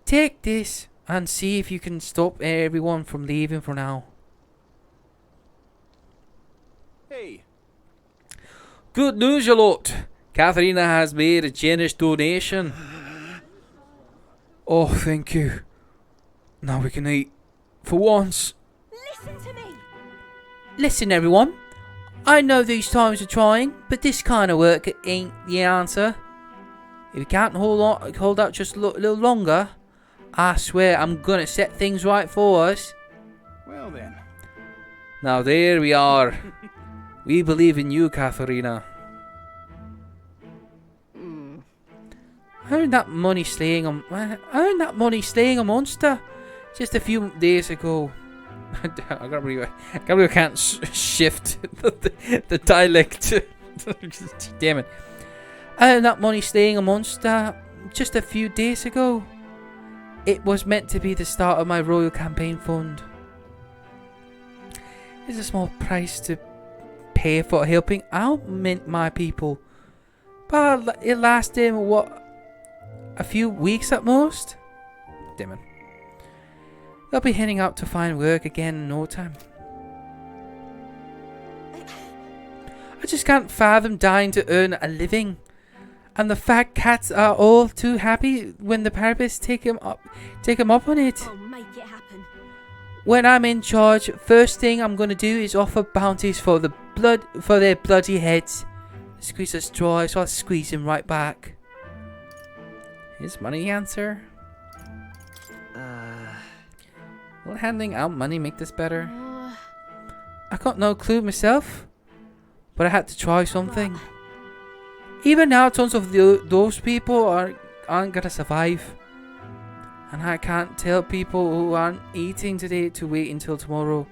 Take this and see if you can stop everyone from leaving for now. Hey. Good news, you lot. Katharina has made a generous donation. Oh, thank you. Now we can eat. For once. Listen to me. Listen, everyone. I know these times are trying, but this kind of work ain't the answer. If you can't hold out just a little longer, I swear I'm gonna set things right for us. Well then. Now there we are. We believe in you, Katharina. I earned that money slaying a monster just a few days ago. I can't believe I can't shift the dialect. Damn it. I earned that money slaying a monster just a few days ago. It was meant to be the start of my royal campaign fund. It's a small price to pay for helping out my people. But it lasted, what, a few weeks at most? Damn it. They'll be heading out to find work again in no time. I just can't fathom dying to earn a living. And the fat cats are all too happy when the Parapus take him up on it. I'll make it happen. When I'm in charge, first thing I'm gonna do is offer bounties for their bloody heads. Squeeze a straw, so I'll squeeze him right back. Is money the answer? Will handing out money make this better? I got no clue myself, but I had to try something. Even now, tons of those people aren't gonna survive. And I can't tell people who aren't eating today to wait until tomorrow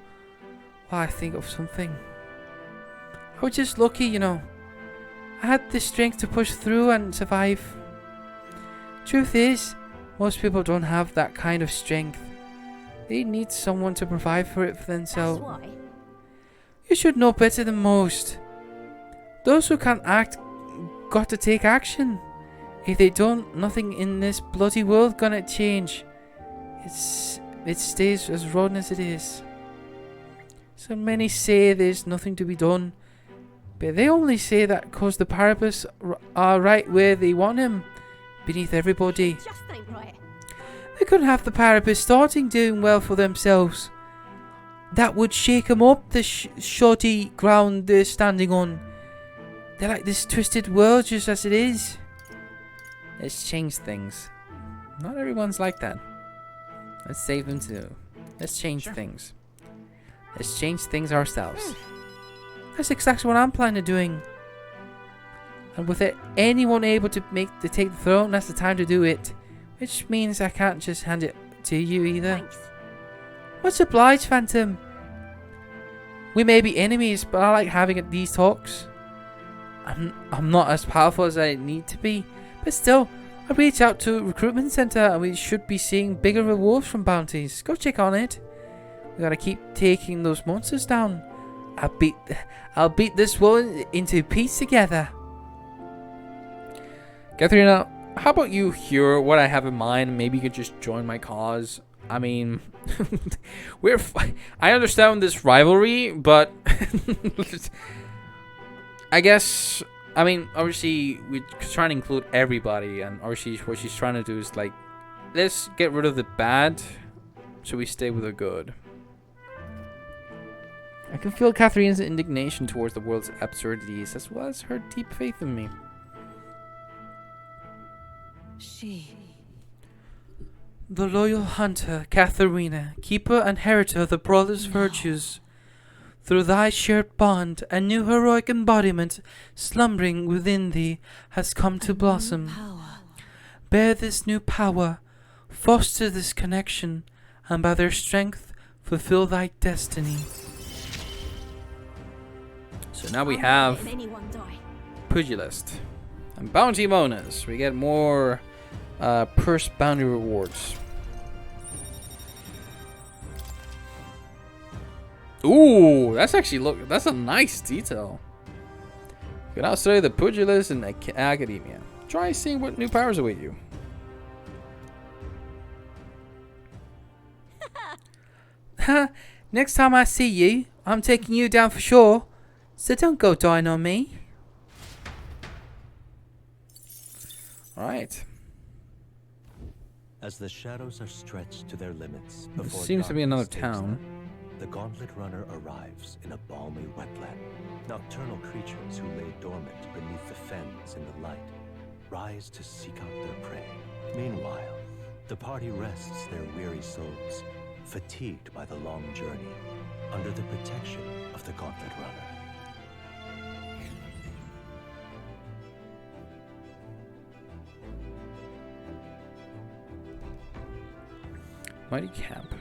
while I think of something. I was just lucky, you know. I had the strength to push through and survive. Truth is, most people don't have that kind of strength. They need someone to provide for it for themselves. That's why. You should know better than most. Those who can't act got to take action. If they don't, nothing in this bloody world gonna change. It stays as rotten as it is. So many say there's nothing to be done, but they only say that because the Parapus are right where they want him, beneath everybody. Just ain't right. They couldn't have the Parapus starting doing well for themselves. That would shake them up, the shoddy ground they're standing on. They're like this twisted world just as it is. Let's change things. Not everyone's like that. Let's save them too. Let's change things. Let's change things ourselves. That's exactly what I'm planning on doing. And with it, anyone able to take the throne, that's the time to do it. Which means I can't just hand it to you either. Thanks. Much obliged, Phantom. We may be enemies, but I like having these talks. I'm not as powerful as I need to be, but still, I reach out to recruitment center and we should be seeing bigger rewards from bounties. Go check on it. We gotta keep taking those monsters down. I'll beat this world into peace together. Katharina, how about you hear what I have in mind? Maybe you could just join my cause. I mean, I understand this rivalry, but I guess, I mean, obviously we're trying to include everybody, and obviously what she's trying to do is like, let's get rid of the bad, so we stay with the good. I can feel Katharina's indignation towards the world's absurdities, as well as her deep faith in me. The loyal hunter, Katharina, keeper and heritor of the brothers' virtues. Through thy shared bond, a new heroic embodiment slumbering within thee has come to blossom. Bear this new power, foster this connection, and by their strength, fulfill thy destiny. So now we have Pugilist and Bounty Bonus. We get more purse bounty rewards. Ooh, that's actually that's a nice detail. You can now study the Pugilist in Academia. Try seeing what new powers await you. Next time I see you, I'm taking you down for sure. So don't go dying on me. Alright. As the shadows are stretched to their limits There before seems to be another darkness takes town. them, the Gauntlet Runner arrives in a balmy wetland. Nocturnal creatures who lay dormant beneath the fens in the light rise to seek out their prey. Meanwhile, the party rests their weary souls, fatigued by the long journey, under the protection of the Gauntlet Runner. Mighty Camp.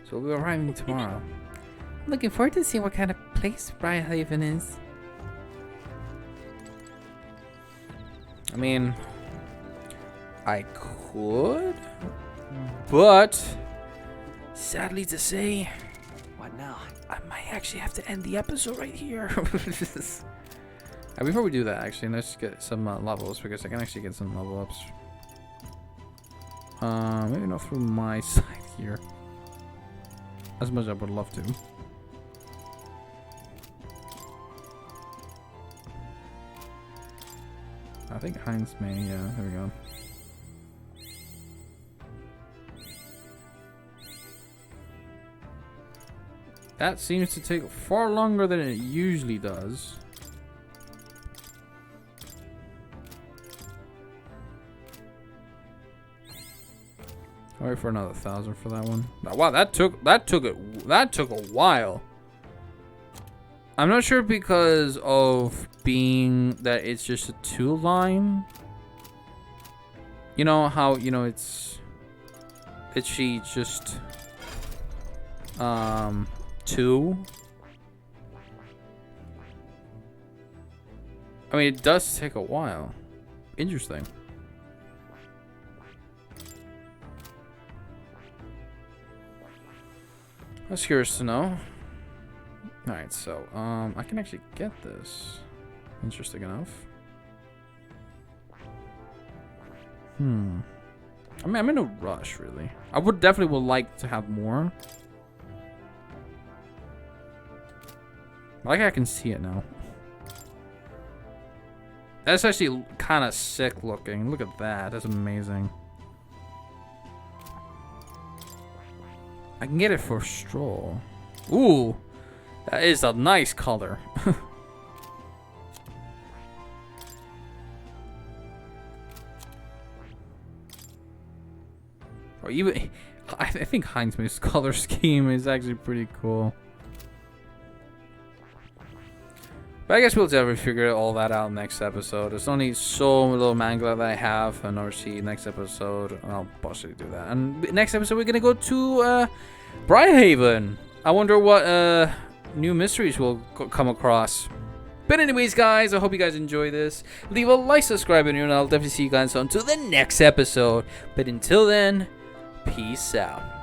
So we'll be arriving tomorrow. I'm looking forward to seeing what kind of place Brylehaven is. I mean, I could, but sadly to say, What now? I might actually have to end the episode right here. Before we do that, actually, let's get some levels, because I can actually get some level ups. Maybe not through my side here. As much as I would love to. I think Heinz may, yeah, there we go. That seems to take far longer than it usually does. I'll wait for another 1,000 for that one. Wow, that took a while. I'm not sure because of being that it's just a 2-line. You know how, you know, it's just 2. I mean, it does take a while. Interesting. That's curious to know. Alright, so, I can actually get this. Interesting enough. I mean, I'm in a rush, really. I definitely would like to have more. Like I can see it now. That's actually kind of sick looking. Look at that. That's amazing. I can get it for Stroll. Ooh. That is a nice color. Or even, I think Heinzman's color scheme is actually pretty cool. But I guess we'll definitely figure all that out next episode. There's only so little manga that I have, and obviously next episode I'll possibly do that. And next episode we're gonna go to Bryhaven. I wonder what new mysteries we'll come across. But anyways, guys, I hope you guys enjoy this. Leave a like, subscribe, and I'll definitely see you guys until the next episode. But until then, peace out.